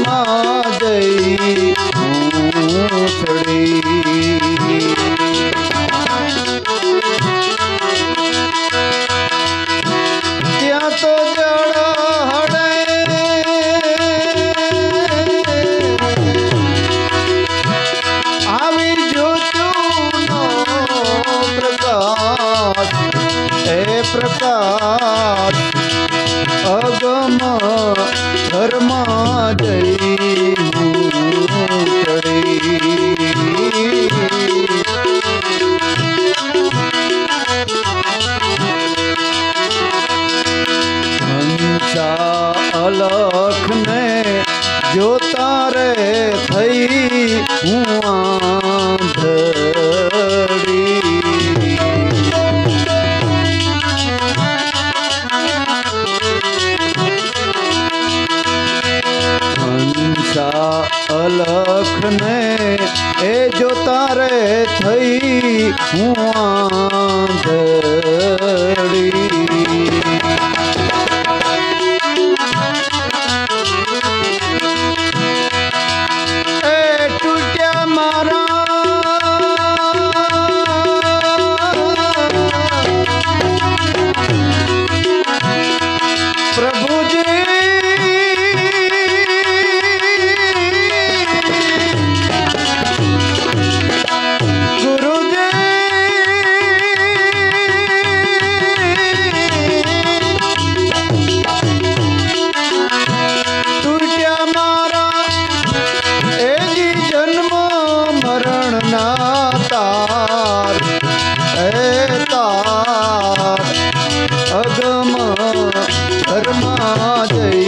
ઘરમાં જઈ ચડી ત્યાં તો જળ હડે આવી જ્યોતિનો પ્રકાશ એ પ્રકાશ અગમ ઘરમાં જઈ ચડી હંસા અલખ ને જોતા રે થઈ હું આંધળી અલખ ને એ જોતા રે થઈ હું આંધળી એ તૂટ્યા મારા પ્રભુજી અગમ ઘરમાં જઈ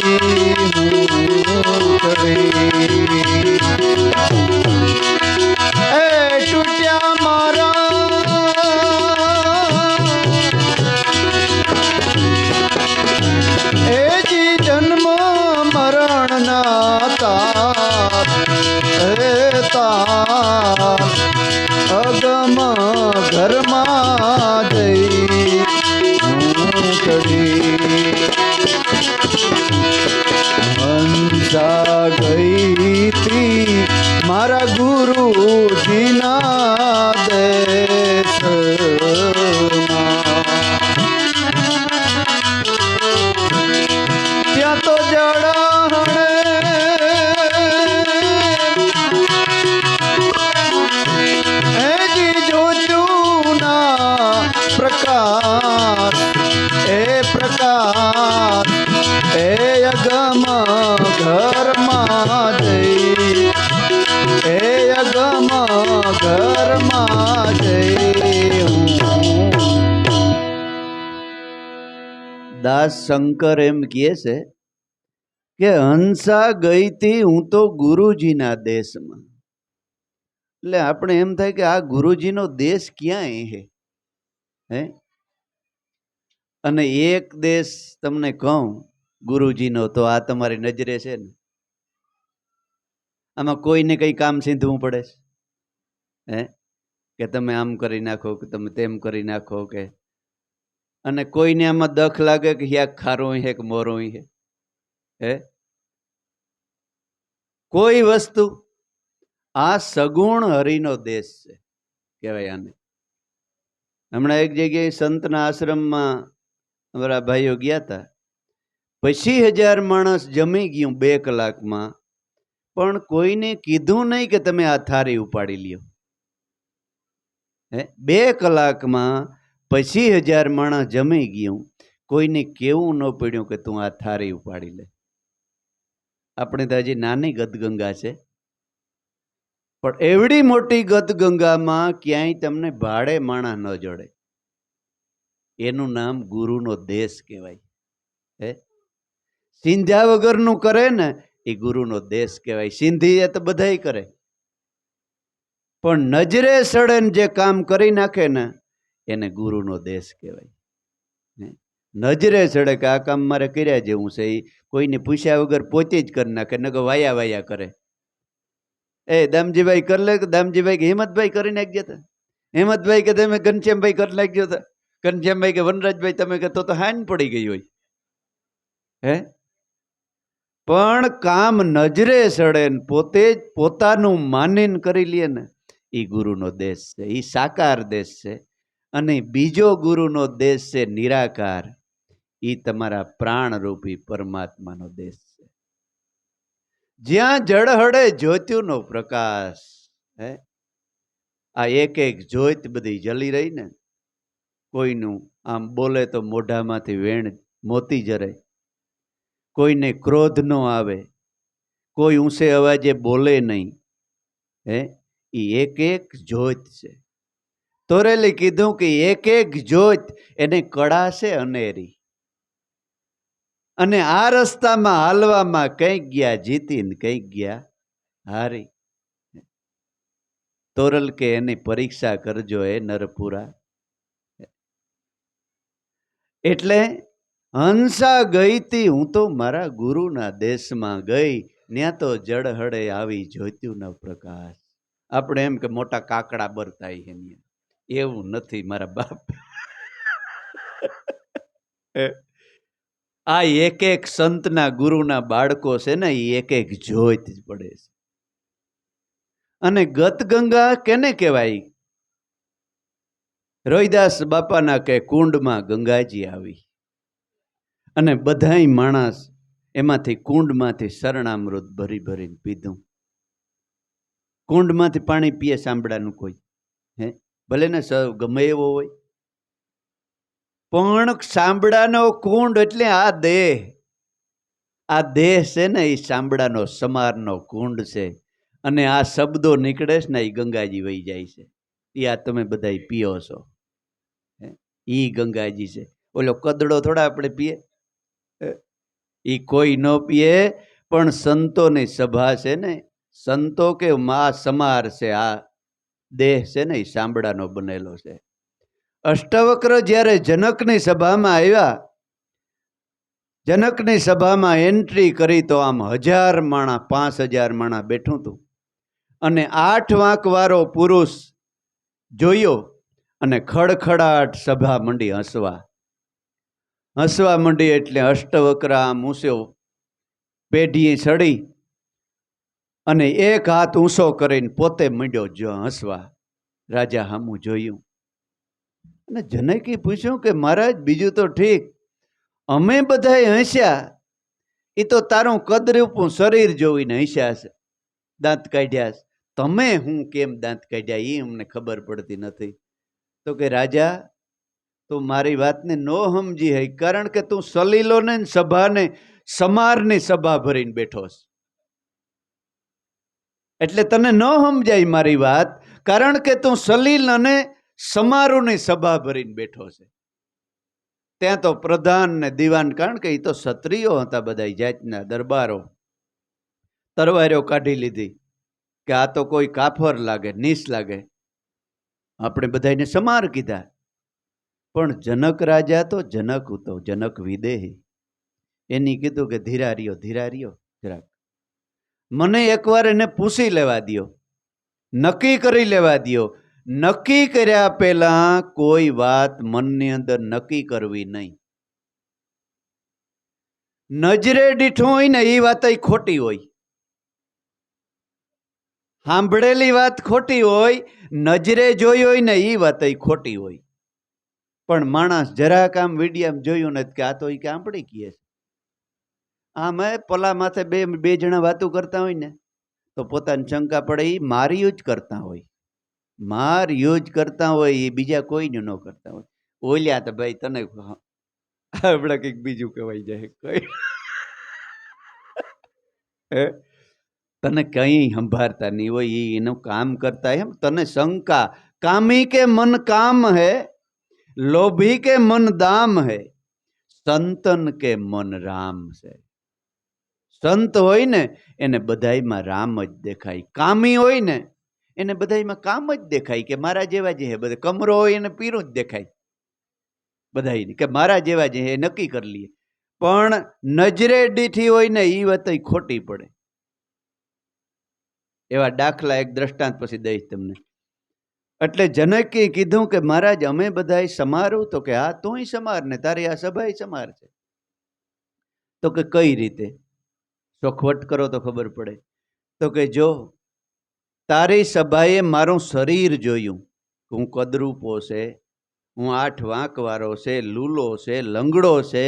એ તૂટ્યા મારા એ જી જન્મ મરણના તાર એ તાર અગમ ઘરમાં જઈ હંસા ગઈ તી મારા ગુરુજીના દેશમાં ત્યાં તો જડાણે હેજી જોજુના પ્રકાશ એ પ્રકાશ એ અગમ ઘરમાં જઈ એ અગમ ઘરમાં જઈ દાસ શંકર એમ કહે છે કે હંસા ગઈ તી હું તો ગુરુજીના દેશમાં. એટલે આપણે એમ થાય કે આ ગુરુજીનો દેશ ક્યાંય હે અને એક દેશ તમને કહું ગુરુજીનો તો આ તમારી નજરે છે ને. આમાં કોઈને કંઈ કામ સીંધવું પડે છે કે તમે આમ કરી નાખો કે તમે તેમ કરી નાખો કે અને કોઈને આમાં દખ લાગે કે યા ખારો હે કે મોરો હે કોઈ વસ્તુ આ સગુણ હરિનો દેશ છે કહેવાય આને. હમણાં એક જગ્યાએ સંતના આશ્રમમાં અમારા ભાઈઓ ગયા હતા. 25,000 માણસ જમી ગયું 2 કલાકમાં, પણ કોઈને કીધું નહીં કે તમે આ થાળી ઉપાડી લ્યો. 2 કલાકમાં 25,000 માણસ જમી ગયું, કોઈને કેવું ન પડ્યું કે તું આ થાળી ઉપાડી લે. આપણે તો હજી નાની ગદગંગા છે, પણ એવડી મોટી ગદગંગામાં ક્યાંય તમને ભાડે માણા ન જોડે. એનું નામ ગુરુનો દેશ કહેવાય. સિંધ્યા વગરનું કરે ને એ ગુરુનો દેશ કહેવાય. સિંધી એ તો બધાય કરે, પણ નજરે સડે જે કામ કરી નાખે ને એને ગુરુનો દેશ કહેવાય. નજરે સડે કે આ કામ મારે કર્યા જેવું છે, એ કોઈને પૂછ્યા વગર પોતે જ કરી નાખે. નકર વાયા વાયા કરે. દામજીભાઈ કરી લે કે દામજીભાઈ કે હિંમતભાઈ કરી નાખજો હતા. હિંમતભાઈ કે તમે ઘનશ્યામભાઈ કરી નાખજો હતા. ઘનશ્યામભાઈ કે વનરાજભાઈ તમે કે તો હાન પડી ગઈ હોય. પણ કામ નજરે સડે ને પોતે જ પોતાનું માનીને કરી લે ને એ ગુરુનો દેશ છે, એ સાકાર દેશ છે. અને બીજો ગુરુનો દેશ છે નિરાકાર, એ તમારા પ્રાણરૂપી પરમાત્માનો દેશ છે. જ્યાં જળહળે જ્યોતિનો પ્રકાશ. હે, આ એક એક જ્યોત બધી જલી રહી ને, કોઈનું આમ બોલે તો મોઢામાંથી વેણ મોતી જરે, કોઈને ક્રોધ ન આવે, કોઈ ઊંચે અવાજે બોલે નહીં. હે, એ એક એક જ્યોત છે. તોરેલી કીધું કે એક એક જ્યોત એને કળા છે અનેરી. અને આ રસ્તામાં હાલવામાં કંઈક ગયા જીતી ને કંઈક ગયા હારી. તોરલ કે એની પરીક્ષા કરજો એ નરપુરા. એટલે હંસા ગઈ તી હું તો મારા ગુરુના દેશમાં ગઈ, ત્યાં તો જળહળે આવી જ્યોતિનો પ્રકાશ. આપણે એમ કે મોટા કાકડા બરતાય છે, એવું નથી મારા બાપ. આ એક એક સંતના ગુરુના બાળકો છે ને, એ એક એક જ્યોત પડે છે. અને ગત ગંગા કેને કહેવાય? રોહિદાસ બાપાના કે કુંડમાં ગંગાજી આવી અને બધાય માણસ એમાંથી કુંડમાંથી શરણામૃત ભરી ભરીને પીધું. કુંડમાંથી પાણી પીએ સાંભળાનું કોઈ? હે, ભલે ને ગમે એવો હોય, પણ સાંભળાનો કુંડ એટલે આ દેહ. આ દેહ છે ને એ સાંભળાનો સમારનો કુંડ છે. અને આ શબ્દો નીકળે છે ને એ ગંગાજી વહી જાય છે. એ આ તમે બધા પીઓ છો, ઈ ગંગાજી છે. ઓલો કદડો થોડા આપણે પીએ, ઈ કોઈ ન પીએ. પણ સંતોની સભા છે ને, સંતો કે મા સમાર છે. આ દેહ છે ને એ સાંભળાનો બનેલો છે. અષ્ટવક્ર જ્યારે જનકની સભામાં આવ્યા, જનકની સભામાં એન્ટ્રી કરી તો આમ 1000 માણા 5000 માણા બેઠું હતું. અને 8 વાંક વાળો પુરુષ જોયો અને ખડખડાટ સભા મંડી હસવા. હસવા મંડી એટલે અષ્ટવક્ર આમ ઊંચો પેઢીએ ચડી અને એક હાથ ઊંચો કરીને પોતે મંડ્યો જો હસવા. રાજા હામું જોયું અને જનકે પૂછ્યું કે મહારાજ બીજું તો ઠીક, અમે બધાય હસ્યા, એ તો તારું કદરૂપું શરીર જોઈને હસ્યા છે, દાંત કાઢ્યા છે. તમે હું કેમ દાંત કાઢ્યા એ અમને ખબર પડતી નથી. તો કે રાજા તું મારી વાતને ન સમજી હઈ, કારણ કે તું સલીલોને સભાને સમારની સભા ભરીને બેઠો છે. એટલે તને ન સમજાય મારી વાત, કારણ કે તું સલીલ અને સમારોની સભા ભરીને બેઠો છે. ત્યાં તો પ્રધાન ને દિવાન, કારણ કે એ તો ક્ષત્રિયો હતા બધા જાતના દરબારો, તરવારીઓ કાઢી લીધી કે આ તો કોઈ કાફર લાગે, નીસ લાગે, આપણે બધાને સમાર કીધા. પણ જનક રાજા તો જનક હતો, જનક વિદેહી. એની કીધું કે ધીરા રહ્યો જરાક, મને એકવાર એને પૂછી લેવા દ્યો, નક્કી કરી લેવા દ્યો. નક્કી કર્યા પહેલા કોઈ વાત મનની અંદર નક્કી કરવી નહીં. નજરે દીઠું હોય ને એ વાત ખોટી હોય, સાંભળેલી વાત ખોટી હોય, નજરે જોઈ હોય ને એ વાત ખોટી હોય. પણ માણસ જરાક આમ વિડીયામ જોયું ને કે આ તો એ કે સાંભળી કીએ છે, આમ પલા માથે બે જણા વાતો કરતા હોય ને તો પોતાની શંકા પડે, એ મારી જ કરતા હોય, માર યુજ કરતા હોય, એ બીજા કોઈને ન કરતા હોય. ઓલ્યા તો ભાઈ તને આપણે કંઈક બીજું કહેવાય જાય, કઈ તને કઈ સંભાળતા નહીં હોય, એનું કામ કરતા એમ તને શંકા. કામી કે મન કામ હે, લોભી કે મન દામ હે, સંતન કે મન રામ છે. સંત હોય ને એને બધાયમાં રામ જ દેખાય, કામી હોય ને એને બધાયમાં કામ જ દેખાય કે મારા જેવા જે હે. બધા કમરો હોય એને પીરું જ દેખાય બધાય કે મારા જેવા જે હે, નક્કી કરી લઈએ. પણ નજરે દીઠી હોય ને એ વાત ખોટી પડે. એવા દાખલા એક દ્રષ્ટાંત પછી દઈશ તમને. એટલે જનકે કીધું કે મહારાજ અમે બધાય સમારું? તો કે હા તુંય સમાર ને તારી આ સભાય સમાર છે. તો કે કઈ રીતે? ચોખવટ કરો તો ખબર પડે. તો કે જો તારી સભાએ મારું શરીર જોયું, હું કદરૂપો છે, હું 8 વાંકવાળો છે, લૂલો છે, લંગડો છે,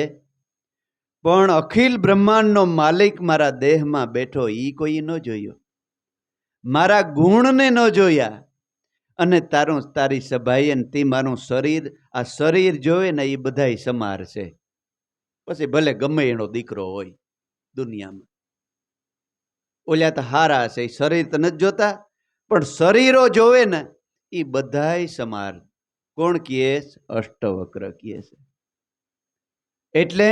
પણ અખિલ બ્રહ્માંડનો માલિક મારા દેહમાં બેઠો ઈ કોઈ ન જોયો. મારા ગુણને ન જોયા. અને તારી સભાએ તે મારું શરીર, આ શરીર જોવે ને એ બધાય સમાર છે. પછી ભલે ગમે એનો દીકરો હોય દુનિયામાં, ઓલ્યા તો હારા છે, શરીર તો નથી જોતા, પણ શરીરો જોવે ને એ બધાય સમાર. કોણ કહે? અષ્ટવક્ર કહે છે. એટલે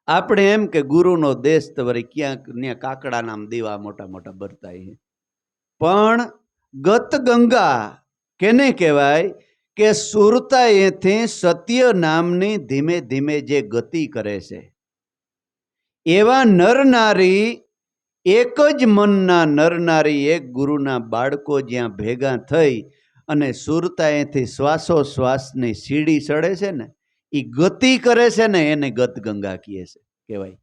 આપણે એમ કે ગુરુનો દેશ તો વળી ક્યાંક ને કાકડા નામ દીવા મોટા મોટા બરતાય. પણ ગત ગંગા કેને કહેવાય? કે સુરતાએથી સત્ય નામની ધીમે ધીમે જે ગતિ કરે છે, એવા નર નારી, એક જ મનના નર નારી, એક ગુરુના બાળકો જ્યાં ભેગા થઈ અને સુરતાએથી શ્વાસોશ્વાસની સીડી ચડે છે ને, એ ગતિ કરે છે ને, એને ગત ગંગા કહે છે, કહેવાય.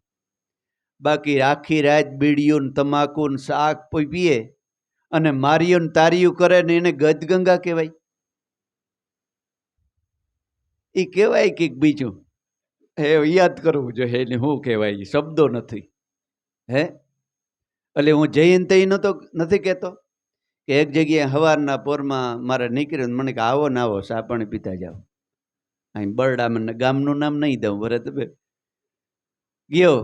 બાકી આખી રાત બીડીયું તમાકુ શાક પીએ અને મારિયું તારિયું કરે ને એને ગત ગંગા કહેવાય? એ કહેવાય કે બીજું હે યાદ કરવું જોઈએ એને શું કહેવાય, શબ્દો નથી. હે એટલે હું જયંત નથી કહેતો કે એક જગ્યાએ સવારના પોરમાં મારે નીકળ્યું, મને કે આવો ને આવો ચા પાણી પીતા જાઓ. અહીં બરડામાં ગામનું નામ નહીં દઉં, ભરત ગયો,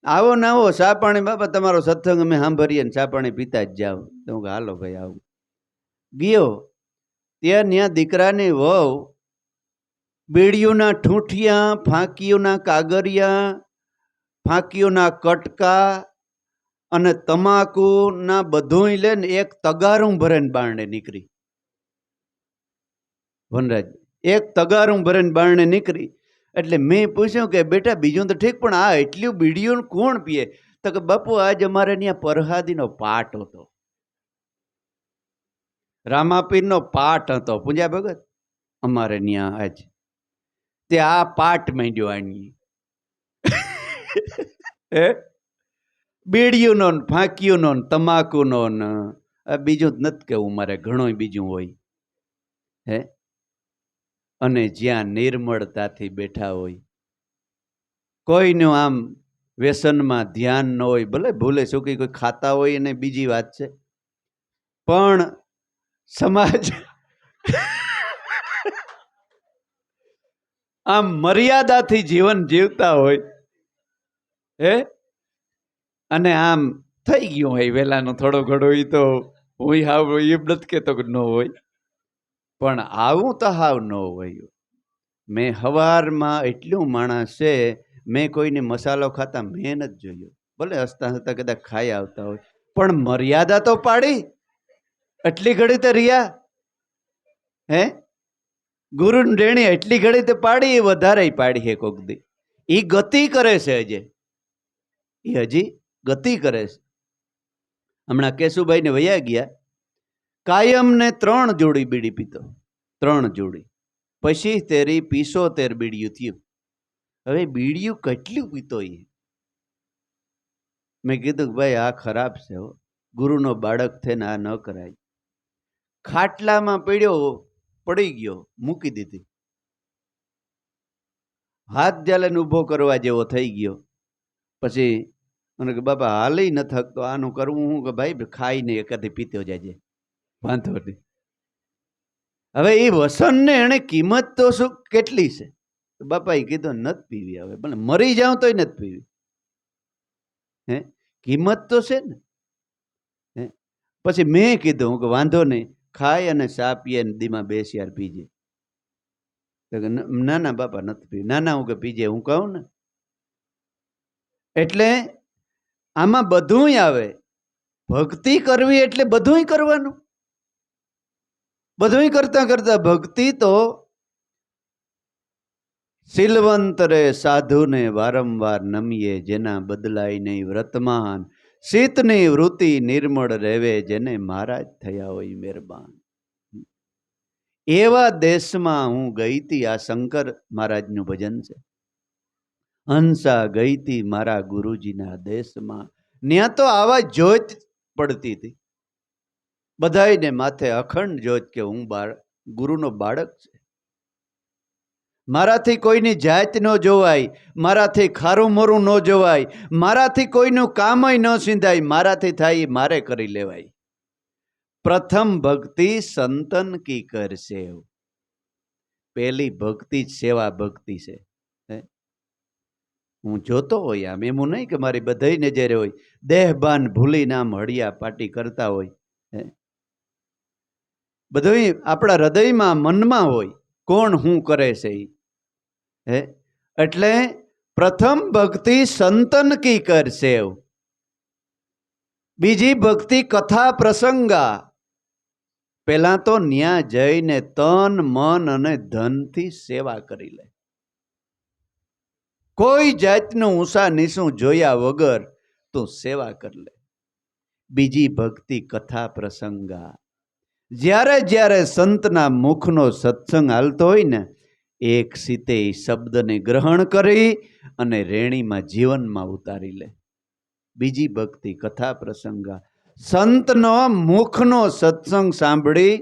આવો ને આવો ચા પાણી, બાપા તમારો સત્સંગ અમે સાંભળીએ ને ચા પાણી પીતા જ જાઓ. તો હું હાલો ભાઈ આવું. ગયો ત્યાં દીકરાની વહુ બીડીઓના ઠૂંઠિયા, ફાંકીઓના કાગરિયા, ફાંકીઓના કટકા અને તમાકુના બધું લઈને એક તગારું ભરીને બારણે નીકળી. વનરાજ એક તગારું ભરીને બારણે નીકળી. એટલે મેં પૂછ્યું કે બેટા બીજું તો ઠીક, પણ આ એટલું બીડીયું કોણ પીએ? તો કે બાપુ આજ અમારે ત્યાં પરહાદીનો પાઠ હતો, રામાપીરનો પાઠ હતો, પૂજા ભગત અમારે ત્યાં આજ તે આ પાઠ માંડ્યો આણી. બીડીયુંનો, ફાંકીઓનો, તમાકુનો, બીજું જ નથી કેવું મારે, ઘણું બીજું હોય. હે અને જ્યાં નિર્મળતાથી બેઠા હોય, કોઈનું આમ વ્યસનમાં ધ્યાન ન હોય, ભલે ભૂલે ચૂકી કોઈ ખાતા હોય એને બીજી વાત છે, પણ સમાજ આમ મર્યાદાથી જીવન જીવતા હોય, હે અને આમ થઈ ગયું હોય વેલાનો થોડો ઘણો, એ તો હું હાવ એમ નથી કહેતો કે ન હોય, પણ આવું તો હાવ ન હોય. મેં હવારમાં એટલું માણસ છે, મેં કોઈને મસાલો ખાતા મેં નથી જોયું, ભલે હસતા હસતા કદાચ ખાઈ આવતા હોય, પણ મર્યાદા તો પાડી. એટલી ઘડી તો રહ્યા, હે ગુરુ રેણી એટલી ઘડી તો પાડી, એ વધારે પાડી હે કોક દી. એ ગતિ કરે છે, હજી ગતિ કરે છે. હમણાં કેશુભાઈ ને વયા ગયા, કાયમ ને 3 જોડી બીડી પીતો, 3 જોડી, પછી તેરી 75 બીડીયું થયું. હવે બીડીયું કેટલું પીતો એ? મેં કીધું કે ભાઈ આ ખરાબ છે, ગુરુનો બાળક થઈને આ ન કરાય. ખાટલામાં પડી ગયો, મૂકી દીધી, હાથ જાલે ઊભો કરવા જેવો થઈ ગયો. પછી મને કે બાપા હાલી ન થકતો, આનું કરવું હું કે ભાઈ ખાઈને એકાદી પીતો જાય, વાંધો નહીં. હવે એ વસનને એને કિંમત તો શું કેટલી છે? બાપા એ કીધું નથી પીવી, હવે ભલે મરી જાઉં તોય નથી પીવી. હે કિંમત તો છે ને. હે પછી મેં કીધું કે વાંધો નહીં, ખાય અને ચા પીએ ને દીમાં 2 શિયાર પીજે. ના ના બાપા નથી પીવી. ના ના હું કે પીજે, હું કહું ને. એટલે આમાં બધું આવે. ભક્તિ કરવી એટલે બધું કરવાનું. બધું કરતા કરતા ભક્તિ તો શીલવંત રે સાધુને વારંવાર નમીએ, જેના બદલાય નહીં વ્રતમાન, શીતની વૃત્તિ નિર્મળ રહેવે, જેને મહારાજ થયા હોય મહેરબાન. એવા દેશમાં હું ગઈ હતી. આ શંકર મહારાજનું ભજન છે. હંસા ગઈતી મારા ગુરુજીના દેશમાં. ત્યાં તો આવા જોત પડતી હતી, બધાયને માથે અખંડ જોત કે હું ગુરુનો બાળક છે. મારાથી કોઈની જાત ન જોવાય, મારાથી ખારું મોરું ન જોવાય, મારાથી કોઈનું કામય ન સિંધાય, મારાથી થાય મારે કરી લેવાય. પ્રથમ ભક્તિ સંતન કી કર સેવ. પહેલી ભક્તિ જ સેવા ભક્તિ છે. હું જોતો હોય આમ, એમ નહીં કે મારી બધાય નજરે હોય, દેહબાન ભૂલી નામ હળિયા પાટી કરતા હોય, બધું આપણા હૃદયમાં મનમાં હોય કોણ હું કરે છે હે. એટલે પ્રથમ ભક્તિ સંતન કી કર સેવ. બીજી ભક્તિ કથા પ્રસંગા. પેલા તો ન્યા જઈને તન મન અને ધનથી સેવા કરી લે, કોઈ જાતનું ઊંસા નીસું જોયા વગર તું સેવા કરી લે. બીજી ભક્તિ કથા પ્રસંગા. જ્યારે જ્યારે સંતના મુખનો સત્સંગ હાલતો હોય ને, એક સીતે એ શબ્દને ગ્રહણ કરી અને રેણીમાં જીવનમાં ઉતારી લે. બીજી ભક્તિ કથા પ્રસંગા. સંતનો મુખનો સત્સંગ સાંભળી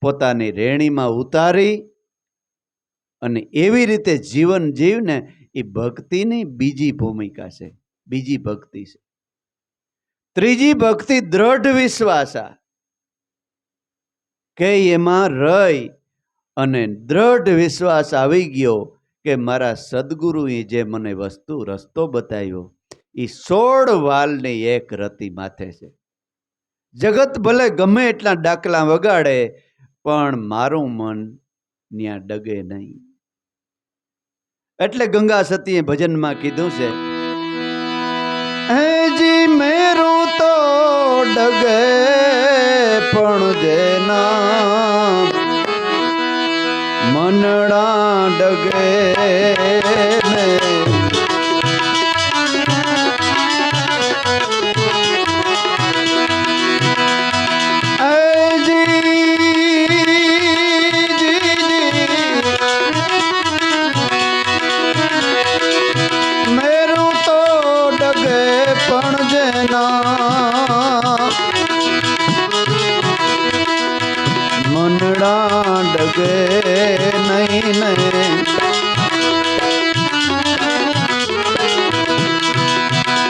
પોતાની રેણીમાં ઉતારી અને એવી રીતે જીવન જીવને, એ ભક્તિની બીજી ભૂમિકા છે, બીજી ભક્તિ છે. ત્રીજી ભક્તિ દ્રઢ વિશ્વાસા. કે એમાં રહી અને દ્રઢ વિશ્વાસ આવી ગયો કે મારા સદગુરુએ જે મને રસ્તો બતાવ્યો એ 16 વાલની એક રતિ માથે છે. જગત ભલે ગમે એટલા ડાકલા વગાડે પણ મારું મન ન્યા ડગે નહીં. એટલે ગંગા સતીએ ભજનમાં કીધું છે, જી મેરું તો ડગે પણ જેના મનડા ડગે ને. મનડા ડગે નહીં ને.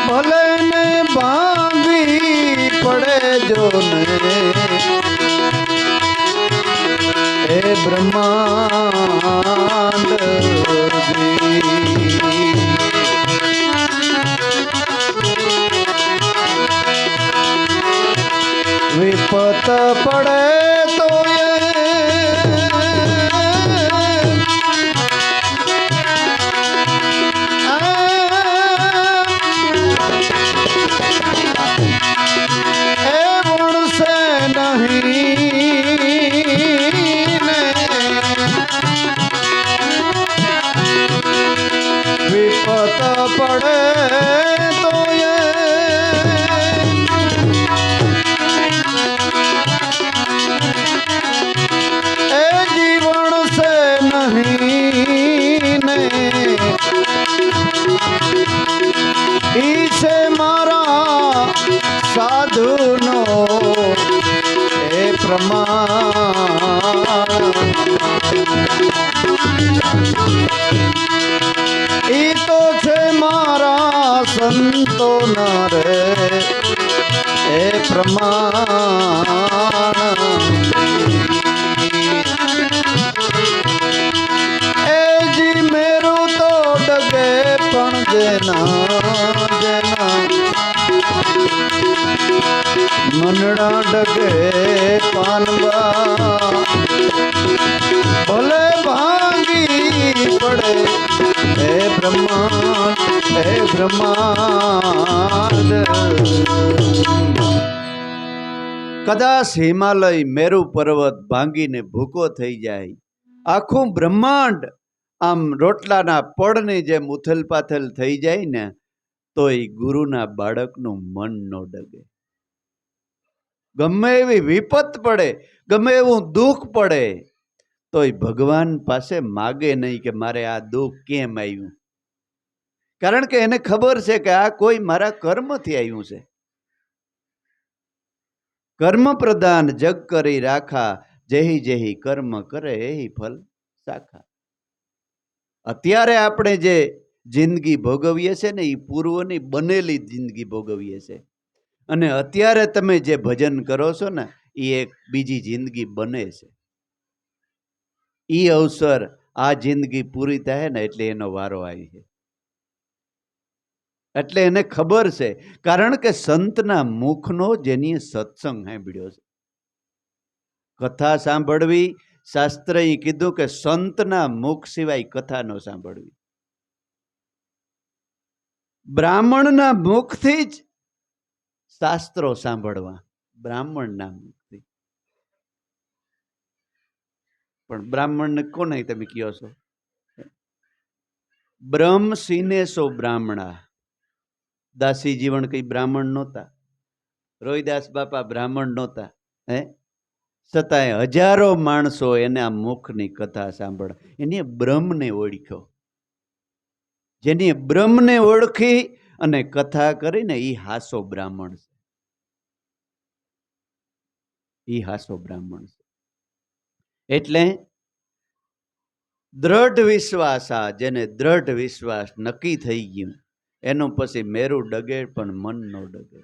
ભલે ને ભાંગી પડે જો ને એ બ્રહ્માંડ વિપત પડે તો સાધુનો એ પ્રમાણ. ઈ તો છે મારા સંતો ના રે એ પ્રમાણ. એ જી મેરું તો ડગે પણ જેના જેના મનડા ડગે પાનવા. ભલે ભાંગી પડે હે બ્રહ્માંડ હે બ્રહ્માંડ. કદાચ હિમાલય મેરુ પર્વત ભાંગીને ભૂકો થઈ જાય, આખું બ્રહ્માંડ આમ રોટલાના પડની જેમ ઉથલ પાથલ થઈ જાય ને, તો એ ગુરુના બાળકનું મન ન ડગે. ગમે એવી વિપત પડે, ગમે એવું દુઃખ પડે, તો એ ભગવાન પાસે માગે નહીં કે મારે આ દુઃખ કેમ આવ્યું, કારણ કે એને ખબર છે કે આ કોઈ મારા કર્મથી આવ્યું છે. કર્મ પ્રધાન જગ કરી રાખા, જેહી જેહી કર્મ કરે એહી ફલ સાખા. અત્યારે આપણે જે જિંદગી ભોગવીએ છીએ ને એ પૂર્વની બનેલી જિંદગી ભોગવીએ છીએ. અને અત્યારે તમે જે ભજન કરો છો ને એ એક બીજી જિંદગી બને છે. એ અવસર આ જિંદગી પૂરી થાય ને એટલે એનો વારો આવી છે. એટલે એને ખબર છે, કારણ કે સંતના મુખનો જેની સત્સંગ સાંભળ્યો છે. કથા સાંભળવી, શાસ્ત્રએ કીધું કે સંતના મુખ સિવાય કથા ન સાંભળવી. બ્રાહ્મણના મુખથી જ શાસ્ત્રો સાંભળવા, બ્રાહ્મણના મુખથી. પણ બ્રાહ્મણને કોને તમે કહો છો? બ્રહ્મ સિને સો બ્રાહ્મણા. દાસી જીવન કઈ બ્રાહ્મણ નહોતા, રોહિદાસ બાપા બ્રાહ્મણ નહોતા, હે છતાંય હજારો માણસો એના મુખની કથા સાંભળ. એની બ્રહ્મને ઓળખ્યો. જેની બ્રહ્મને ઓળખી અને કથા કરીને એ હાસો બ્રાહ્મણ છે. એ હાસો બ્રાહ્મણ છે. એટલે દ્રઢ વિશ્વાસ, આ જેને દ્રઢ વિશ્વાસ નક્કી થઈ ગયું એનું પછી મેરું ડગે પણ મન નો ડગે.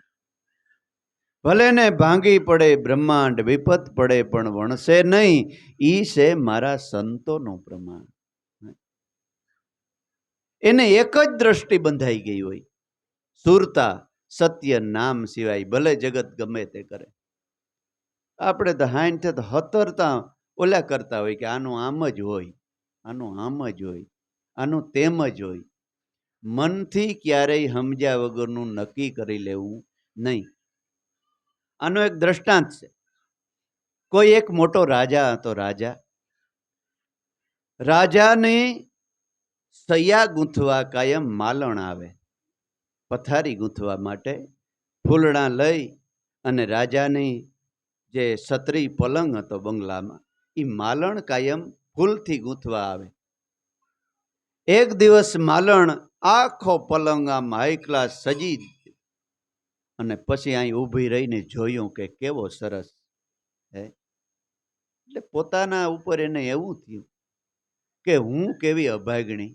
ભલે ને ભાંગી પડે બ્રહ્માંડ, વિપત પડે પણ વણશે નહીં, ઈ છે મારા સંતોનું પ્રમાણ. એને એક જ દ્રષ્ટિ બંધાઈ ગઈ હોય, સુરતા સત્ય નામ સિવાય ભલે જગત ગમે તે કરે. આપણે તો હાઈન તો હતરતા ઓલા કરતા હોય કે આનું આમ જ હોય, આનું આમ જ હોય, આનું તેમ જ હોય. મનથી ક્યારેય સમજ્યા વગરનું નક્કી કરી લેવું નહીં. આનો એક દ્રષ્ટાંત છે. કોઈ એક મોટો રાજા હતો. રાજાને સૈયા ગૂંથવા કાયમ માલણ આવે. પથારી ગૂંથવા માટે ફૂલડા લઈ અને રાજાની જે છત્રી પલંગ હતો બંગલામાં, એ માલણ કાયમ ફૂલથી ગૂંથવા આવે. એક દિવસ માલણ આખો પલંગ આમ હાઈ ક્લાસ સજી અને પછી અહીં ઊભી રહીને જોયું કે કેવો સરસ. એટલે પોતાના ઉપર એને એવું થયું કે હું કેવી અભાગણી,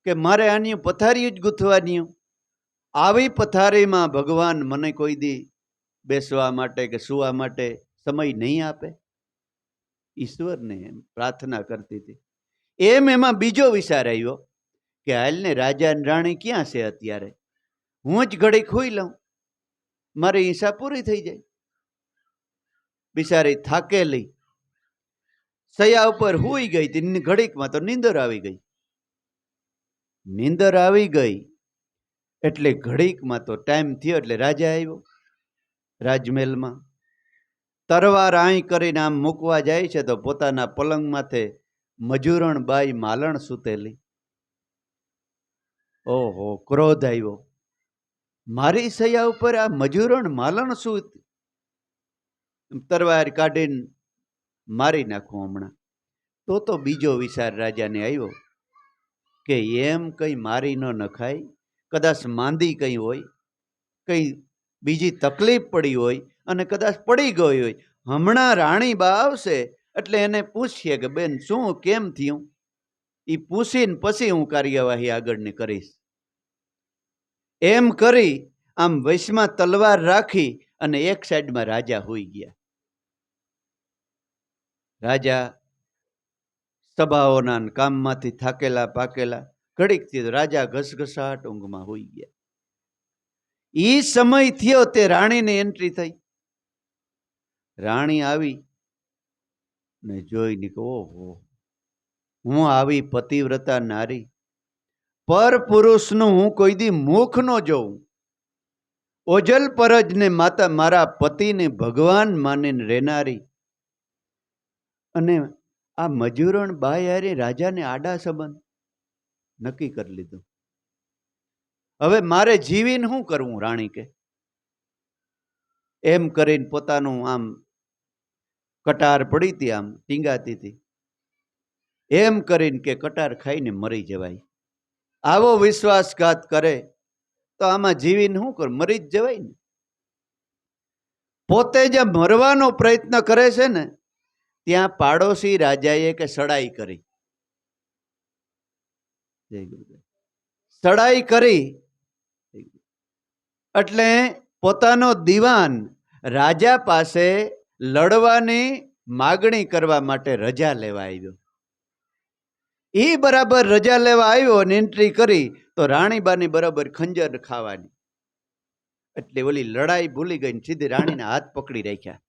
કે મારે આની પથારી જ ગૂંથવાની. આવી પથારીમાં ભગવાન મને કોઈ દી બેસવા માટે કે સુવા માટે સમય નહીં આપે. ઈશ્વરને પ્રાર્થના કરતી હતી. એમાં બીજો વિચાર આવ્યો કે હાલને રાજા ને રાણી ક્યાં છે અત્યારે, હું જ ઘડી ખોઈ લઉં, મારી ઈચ્છા પૂરી થઈ જાય. બિચારી થાકેલી સયા ઉપર હુઈ ગઈ હતી. ઘડીકમાં તો નીંદર આવી ગઈ. નીંદર આવી ગઈ એટલે ઘડીકમાં તો ટાઈમ થયો એટલે રાજા આવ્યો રાજમહેલમાં. તરવાર આઈ કરીને આમ મૂકવા જાય છે તો પોતાના પલંગ માથે મજૂરણ બાઈ માલણ સૂતેલી. ઓહો, ક્રોધ આવ્યો. મારી સયા ઉપર આ મજૂરણ માલણ સૂત, તરવાર કાઢીને મારી નાખું હમણાં. તો બીજો વિચાર રાજાને આવ્યો કે એમ કઈ મારી ન નખાય, કદાચ માંદી કઈ હોય, કઈ બીજી તકલીફ પડી હોય અને કદાચ પડી ગઈ હોય. હમણાં રાણી બા આવશે એટલે એને પૂછીએ કે બેન શું કેમ થયું, એ પૂછીને પછી હું કાર્યવાહી આગળની કરીશ. એમ કરી આમ વૈશમાં તલવાર રાખી અને એક સાઈડમાં રાજા હોઈ ગયા. રાજા સભાઓના કામમાંથી થાકેલા પાકેલા ઘડીકથી રાજા ઘસઘસાટ ઊંઘમાં હોઈ ગયા. ઈ સમય થયો તે રાણીની એન્ટ્રી થઈ. રાણી આવી ને જોઈને કે ઓહો, હું આવી પતિવ્રતા નારી, પર પુરુષનું હું કોઈ દી મુખ ન જોઉં, ઓજલ પરજને માતા મારા પતિને ભગવાન માનીને રહેનારી, અને આ મજૂરણ બાઈ હારે રાજાને આડા સંબંધ. નક્કી કરી લીધું હવે મારે જીવીને શું કરવું. રાણી કે એમ કરીને પોતાનું આમ કટાર પડી હતી, આમ ટીંગાતી હતી. એમ કરીને કે કટાર ખાઈને મરી જવાય. આવો વિશ્વાસઘાત કરે તો આમાં જીવીને શું કર, મરી જ જવાય ને. પોતે જે મરવાનો પ્રયત્ન કરે છે ને ત્યાં પાડોશી રાજાએ કે સડાઈ કરી, સડાઈ કરી એટલે પોતાનો દીવાન રાજા પાસે લડવાની માગણી કરવા માટે રજા લેવા આવ્યો. એ બરાબર રજા લેવા આવ્યો અને એન્ટ્રી કરી તો રાણીબાની બરાબર ખંજર ખાવાની. એટલે ઓલી લડાઈ ભૂલી ગઈ, સીધી રાણીને હાથ પકડી રાખ્યા.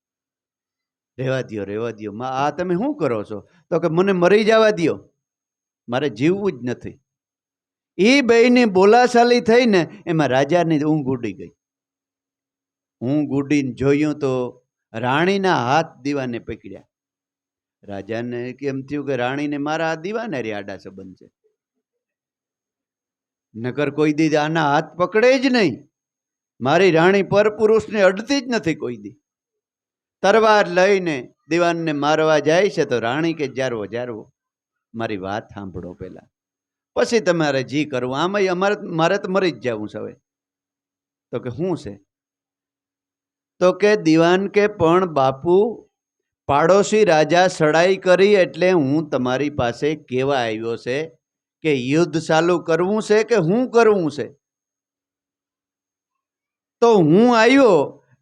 રેવા દો, રેવા દો, આ તમે શું કરો છો? તો કે મને મરી જવા દો, મારે જીવવું જ નથી. એ બેયની બોલાચાલી થઈને એમાં રાજાની ઊંઘ ઉડી ગઈ. ઊંઘ ઉડીને જોયું તો રાણીના હાથ દીવાને પકડ્યા. રાજાને કેમ થયું કે રાણીને મારા દીવાને રે આડા સંબંધ છે, નકર કોઈ દી આના હાથ પકડે જ નહીં. મારી રાણી પર પુરુષને અડતી જ નથી કોઈ દી. તરવાર લઈને દીવાનને મારવા જાય છે તો રાણી કે જારવો જારવો, મારી વાત સાંભળો પેલા, પછી તમારે જી કરવું. આમાં મારે તો મરી જ જવું છે હવે. તો કે શું છે? તો કે દીવાન કે પણ બાપુ પાડોશી રાજા સડાઈ કરી એટલે હું તમારી પાસે કેવા આવ્યો છે કે યુદ્ધ ચાલુ કરવું છે કે હું કરવું છે? તો હું આવ્યો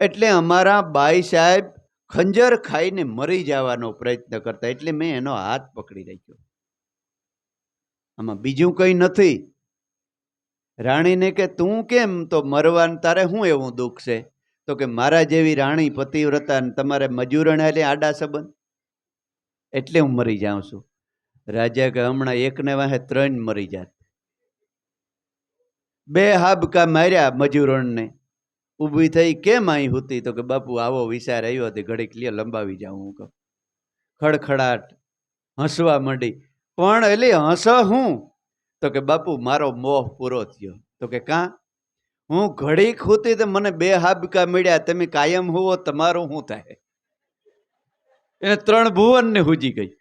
એટલે અમારા બાઈ સાહેબ ખંજર ખાઈને મરી જવાનો પ્રયત્ન કરતા, એટલે મેં એનો હાથ પકડી રાખ્યો. આમાં બીજું કંઈ નથી. રાણીને કે તું કેમ તો મરવાનું, તારે શું એવું દુઃખ છે? તો કે મારા જેવી રાણી પતિવ્રતા ને તમારે મજૂરણે એટલે આડા સંબંધ, એટલે હું મરી જાઉં છું. રાજા કે હમણાં એકને વાહે 3 મરી જાત. 2 હાબકા માર્યા મજૂરણને. ઊભી થઈ, કેમ અહીં હતી? તો કે બાપુ આવો વિચાર આવ્યો હતી, ઘડીક લ્યો લંબાવી જાઉં. હું કહું ખડખડાટ હસવા માંડી. પણ એટલે હસ હું? તો કે બાપુ મારો મોહ પૂરો થયો. તો કે કાં? હું ઘડીક હોતી તો મને 2 હાબકા મળ્યા, તમે કાયમ હોવો તમારું શું થાય? એને 3 ભુવનને હુજી ગઈ.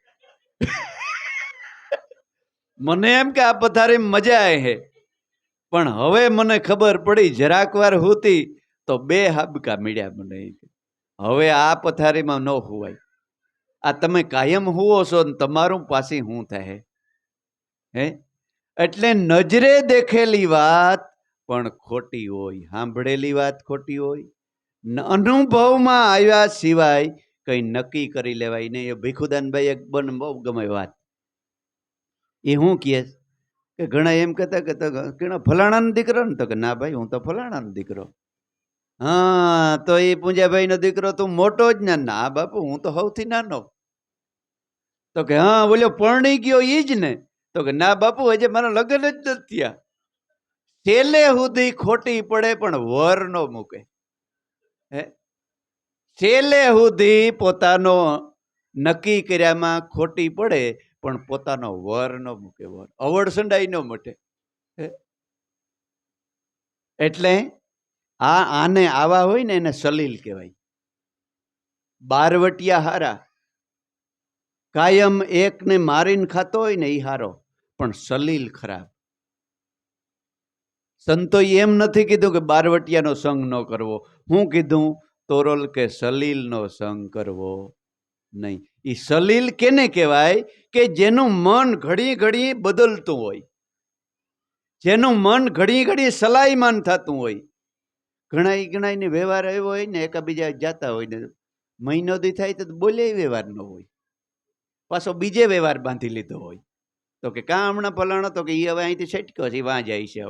મને એમ કે આ પથારી મજા હે, પણ હવે મને ખબર પડી જરાક વાર હોતી તો 2 હાબકા મળ્યા મને. હવે આ પથારીમાં ન હોવાય. આ તમે કાયમ હુવો છો ને તમારું પાછી શું થાય હે? એટલે નજરે દેખેલી વાત પણ ખોટી હોય, સાંભળેલી વાત ખોટી હોય, અનુભવમાં આવ્યા સિવાય કઈ નક્કી કરી લેવાય નહીં. એ ભીખુદાનભાઈ એક બહુ ગમે વાત. એ શું કહે કે ઘણા એમ કહેતા કે ફલાણાનો દીકરો ને? તો કે ના ભાઈ, હું તો ફલાણાનો દીકરો. હા, તો એ પૂંજાભાઈ નો દીકરો તું મોટો જ ને? ના બાપુ, હું તો સૌથી નાનો. તો કે હા, બોલ્યો પરણી ગયો ઈ જ ને? તો કે ના બાપુ, હજે મારા લગ્ન જ નથી થયા. છેલ્લે સુધી ખોટી પડે પણ વર નો મૂકે. હે, છેલ્લે સુધી પોતાનો નક્કી કર્યામાં ખોટી પડે પણ પોતાનો વર નો મૂકે. વર અવળ સંડાઈ નો મટે. એટલે આને આવા હોય ને એને સલીલ કહેવાય. બારવટિયા હારા, કાયમ એકને મારીને ખાતો હોય ને એ હારો, પણ સલીલ ખરાબ. સંતોએ એમ નથી કીધું કે બારવટિયાનો સંગ ન કરવો. હું કીધું? તોરલ કે સલીલનો સંગ કરવો નહીં. એ સલીલ કેને કહેવાય? કે જેનું મન ઘડી ઘડી બદલતું હોય, જેનું મન ઘડી ઘડી સલાઈમાન થતું હોય. ઘણાને વ્યવહાર આવ્યો હોય ને, એકાબીજા જાતા હોય ને, મહિનો દી થાય તો બોલે વ્યવહાર ન હોય, પાછો બીજે વ્યવહાર બાંધી લીધો હોય. તો કે કાં હમણાં ફલાણો? તો કે એ હવે અહીંથી છટક્યો છે, વાં જાય છે.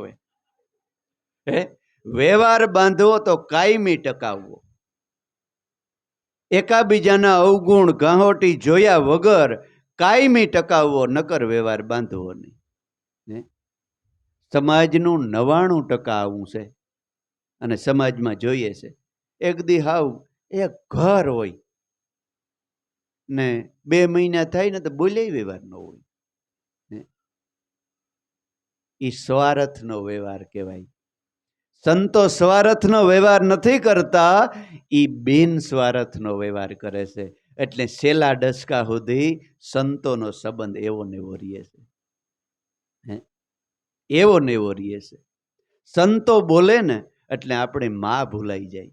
હવે વ્યવહાર બાંધવો તો કાયમી ટકાવવો. એકાબીજાના અવગુણ ગાહોટી જોયા વગર કાયમી ટકાવવો, નકર વ્યવહાર બાંધવો નહીં. સમાજનું 99% આવું છે અને સમાજમાં જોઈએ છે. એક દી હાવ એક ઘર હોય ને 2 મહિના થાય ને તો બોલે વ્યવહાર ન હોય. એ સ્વાર્થનો વ્યવહાર કહેવાય. સંતો સ્વાર્થનો વ્યવહાર નથી કરતા, એ બિન સ્વાર્થનો વ્યવહાર કરે છે. એટલે છેલ્લા દશકા સુધી સંતોનો સંબંધ એવો ને એવો રહે છે. એવો ને એવો રહે છે. સંતો બોલે ને એટલે આપણે માં ભૂલાઈ જાય,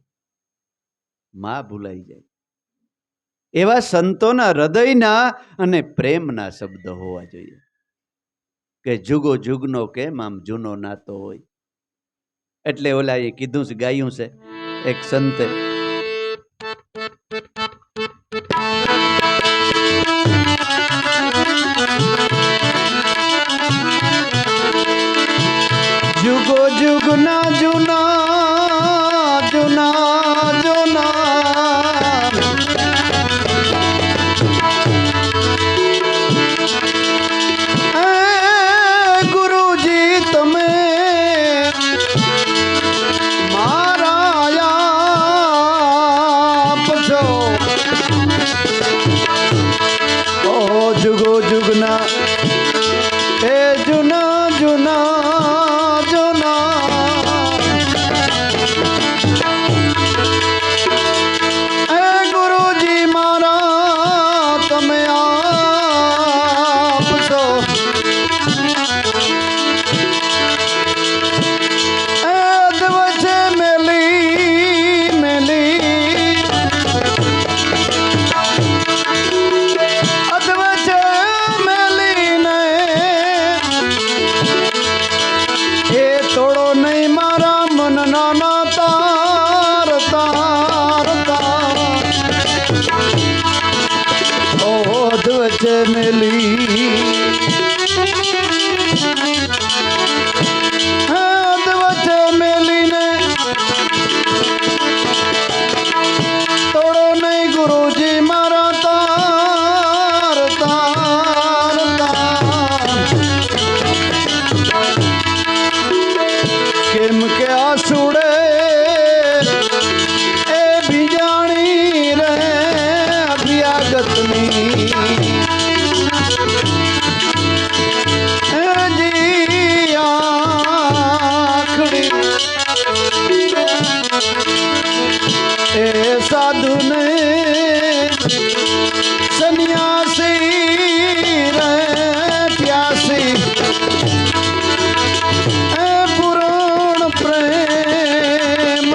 માં ભૂલાઈ જાય. એવા સંતોના હૃદયના અને પ્રેમના શબ્દ હોવા જોઈએ કે જુગો જુગનો કેમ આમ જૂનો નાતો હોય. એટલે ઓલા એ કીધું છે, ગાયું છે એક સંતે, જુગો જુગના જૂના જૂના જૂના ગુરુજી તમે મારા આપ છો. ઓ જુગો જુગના એ જૂના જૂના સાધુ ને સન્યાસી રે પ્યાસી પુરાણ પ્રેમ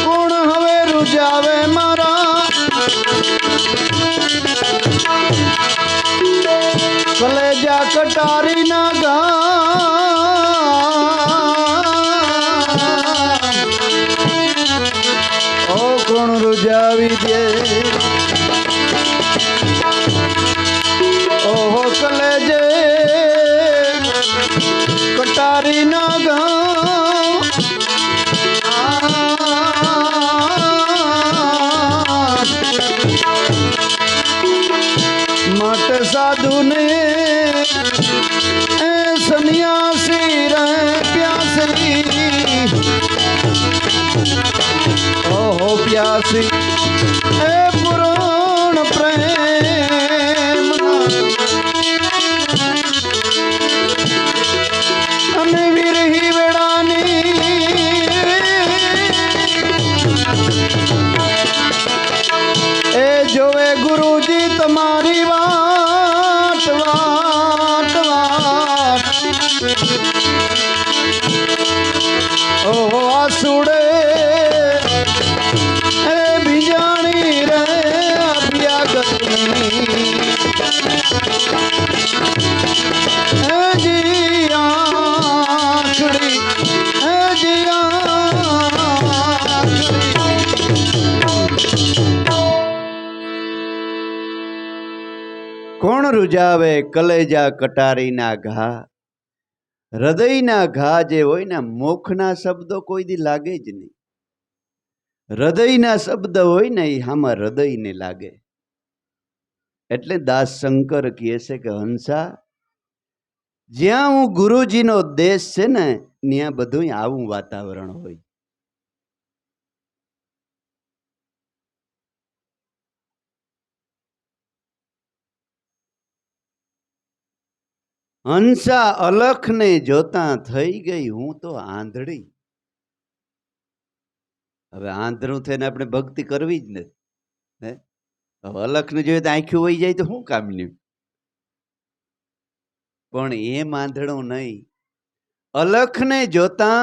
કોણ હવે રૂજાવે કલેજા કટારી ના ગા ઓ કોણ રૂજાવી દે ઓહો કલેજે કટારી ના ગા માટે સાધુ ને સન્યાસી રે પ્યાસી ઓહો પ્યાસી એ પુરાણ પ્રેમ અને વિરહી વેળાની એ જોવે ગુરુજી તમારી વાટ વાટ વાટ ઓહો આસુડે એ બીજાણી રે અભ્યાગતની એ જીયાખડી એ કોણ રૂજાવે કલેજા કટારીના ઘા. હૃદયના ઘા જે હોય ને, મુખના શબ્દો કોઈ દી લાગે જ નહીં. હૃદયના શબ્દ હોય ને એ આમાં હૃદયને લાગે. એટલે દાસ શંકર કહે છે કે હંસા, જ્યાં હું ગુરુજીનો દેશ છે ને ત્યાં બધું આવું વાતાવરણ હોય. હંસા અલખને જોતા થઈ ગઈ હું તો આંધળી. હવે આંધળું થઈને આપણે ભક્તિ કરવી જ નથી. હે હવે અલખને જોઈએ તો આંખ્યું વહી જાય તો શું કામનું? પણ એમ આંધળું નહીં. અલખને જોતા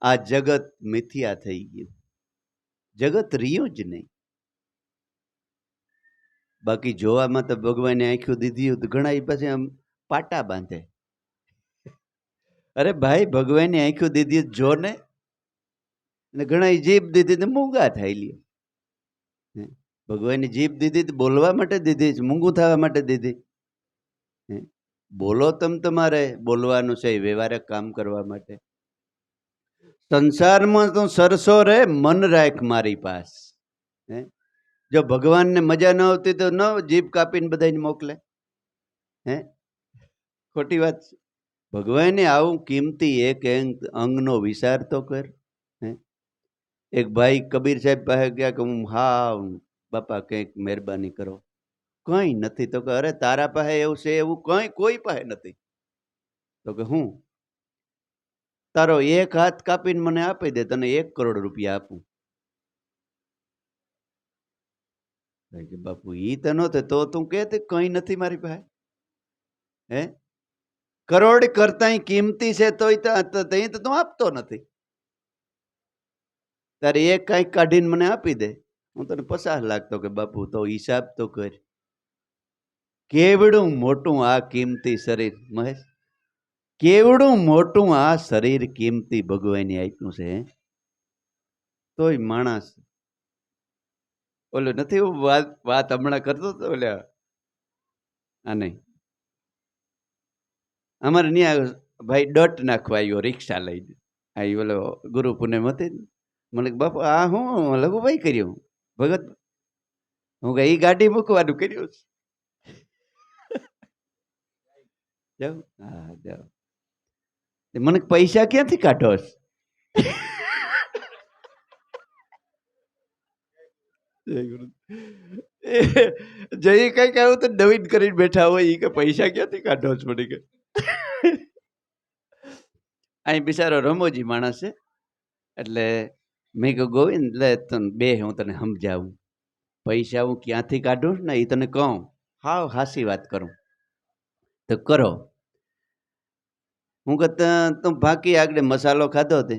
આ જગત મિથ્યા થઈ ગયું. જગત રહ્યું જ નહીં. બાકી જોવામાં તો ભગવાને આંખ્યું દીધી તો ઘણા એ પાસે આમ પાટા બાંધે. અરે ભાઈ, ભગવાને આંખ્યું દીધી જો ને. અને ઘણા જીભ દીધી તો મૂંગા થાય લ્યો. ભગવાનની જીભ દીધી તો બોલવા માટે દીધી છે, મૂંગું થવા માટે દીધી. બોલો તમારે બોલવાનું છે, વ્યવહારિક કામ કરવા માટે. સંસારમાં તો સરસો રે, મન રાખ મારી પાસ. જો ભગવાનને મજા ન આવતી તો ન જીભ કાપીને બધાને મોકલે. હે ખોટી વાત છે. ભગવાને આવું કિંમતી એક અંગનો વિચાર તો કર. એક ભાઈ કબીર સાહેબ પાસે ગયા કે હું હાવ બાપા કંઈક મહેરબાની કરો. કંઈ નથી. તો કે અરે તારા પાસે એવું છે એવું કંઈ કોઈ પાસે નથી. તો કે હું તારો એક હાથ કાપીને મને આપી દે, તને 1 કરોડ રૂપિયા આપું. કે બાપુ ઈ તો નો થાય. તો તું કે કંઈ નથી મારી પાસે. હે કરોડ કરતા કિંમતી છે તોય તો તું આપતો નથી. તારે એક કંઈક કાઢીને મને આપી દે, હું તને 50 લાખ. તો કે બાપુ તો હિસાબ તો કર. કેવડું મોટું આ કિંમતી શરીર મહેશ, કેવડું મોટું આ શરીર કિંમતી ભગવાને આપ્યું છે. તોય માણસ ઓલો નથી વાત હમણાં કરતો હતો ઓલા આ નહીં અમારે ત્યાં ભાઈ ડટ નાખવા આવ્યો રિક્ષા લઈને. આ ઓલો ગુરુ પૂનમ હતી. મને બાપુ આ હું લઘુભાઈ કર્યું ભગત? હું કે એ ગાડી મૂકવાનું કર્યું છે. જાઉં? હા જાઉં. મને પૈસા ક્યાંથી કાઢો? જઈ કઈક આવું તો નવીન કરીને બેઠા હોય એ કે પૈસા ક્યાંથી કાઢો છો? મને કે અહીં બિચારો રમોજી માણસ છે. એટલે મેં કહ્યું ગોવિંદ લે તને બે હું તને સમજાવું. પૈસા હું ક્યાંથી કાઢું ને એ તને કહું. હાવ હાસી વાત કરું તો કરો. હું કે તું બાકી આગળ મસાલો ખાધો તે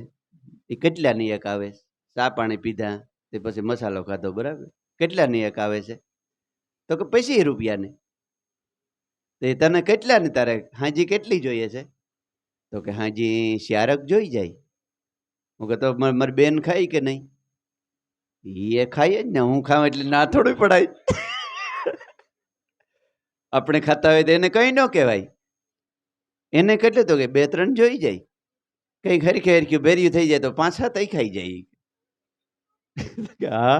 એ કેટલાની એક આવે? ચા પાણી પીધા તે પછી મસાલો ખાધો, બરાબર? કેટલાની એક આવે છે? તો કે 25 રૂપિયાની. તે તને કેટલાની તારે હાજી કેટલી જોઈએ છે? તો કે હાજી શારક જોઈ જાય. હું કે તો મારી બેન ખાઈ કે નહીં? એ ખાઈએ જ ને, હું ખાઉં એટલે ના થોડું પડાય. આપણે ખાતા હોય તો એને કઈ ન કહેવાય. એને કેટલે? તો કે 2-3 જોઈ જાય. કઈ હરખે હરખ્યું ભેર્યું થઈ જાય તો 5-7 ખાઈ જાય. હા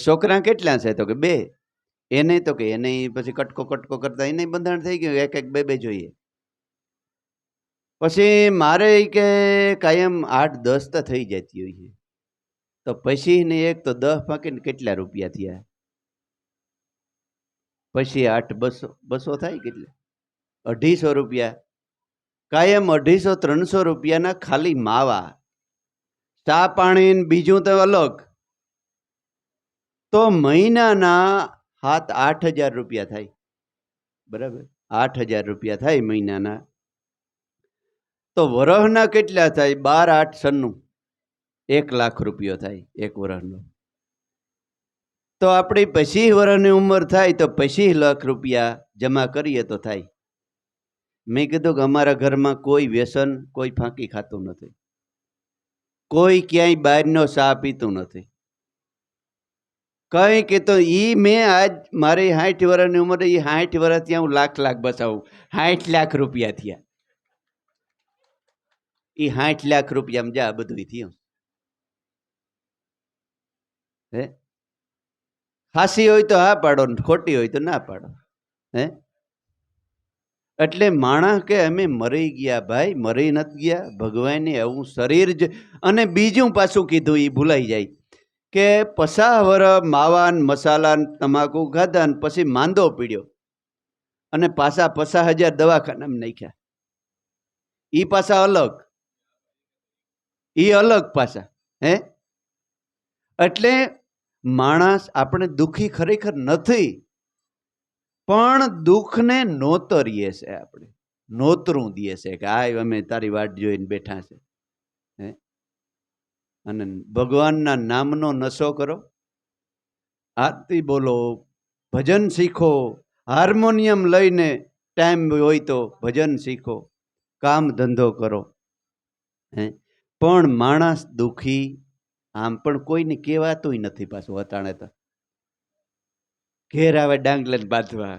છોકરા કેટલા છે? તો કે 2. એને તો કે એને પછી કટકો કટકો કરતા એને બંધાણ થઈ ગયું, 1-1 2-2 જોઈએ. પછી મારે કે કાયમ 8-10 તો થઈ જતી હોય છે. તો પછી ને એક તો 10 પાકીને કેટલા રૂપિયા થયા? પછી 8 200 થાય કેટલે? 250 રૂપિયા. કાયમ 250-300 રૂપિયાના ખાલી માવા, ચા પાણી બીજું તો અલગ. તો મહિનાના 7-8 હજાર રૂપિયા થાય, બરાબર? 8 હજાર રૂપિયા થાય મહિનાના. તો વરહના કેટલા થાય? 12 8 96 1 લાખ રૂપિયો થાય એક વરહનો. તો આપણી 25 વર્ષની ઉંમર થાય તો 25 લાખ રૂપિયા જમા કરીએ તો થાય. મેં કીધું કે અમારા ઘરમાં કોઈ વ્યસન, કોઈ ફાંકી ખાતું નથી, કોઈ ક્યાંય બહારનો ચા પીતું નથી, કઈ કહેતો. મેં આજ મારી 60 વર્ષની ઉંમરે 60 વર્ષ ત્યાં હું લાખ બચાવું. 60 લાખ રૂપિયા થયા. એ 60 લાખ રૂપિયામાં જા બધું થયું. હે હાસી હોય તો હા પાડો, ખોટી હોય તો ના પાડો. હે એટલે માણસ કે અમે મરી ગયા. ભાઈ મરી નથી ગયા. ભગવાને એવું શરીર જ. અને બીજું પાછું કીધું એ ભૂલાઈ જાય કે 50 વર્ષ માવાન મસાલા તમાકુ ખાધા ને પછી માંદો પીડ્યો અને પાછા 50,000 દવાખાનામાં નાખ્યા. ઈ પાછા અલગ, ઈ અલગ પાછા. હે એટલે માણસ આપણે દુઃખી ખરેખર નથી, પણ દુઃખને નોતરીએ છે, આપણે નોતરું દઈએ છે કે આ અમે તારી વાટ જોઈને બેઠા છે. હે અને ભગવાનના નામનો નશો કરો, આરતી બોલો, ભજન શીખો, હાર્મોનિયમ લઈને ટાઈમ હોય તો ભજન શીખો, કામ ધંધો કરો. હે પણ માણસ દુઃખી આમ પણ કોઈને કહેવાતું નથી. પાછું અટાણે તો ઘેર આવે ડાંગલે બાંધવા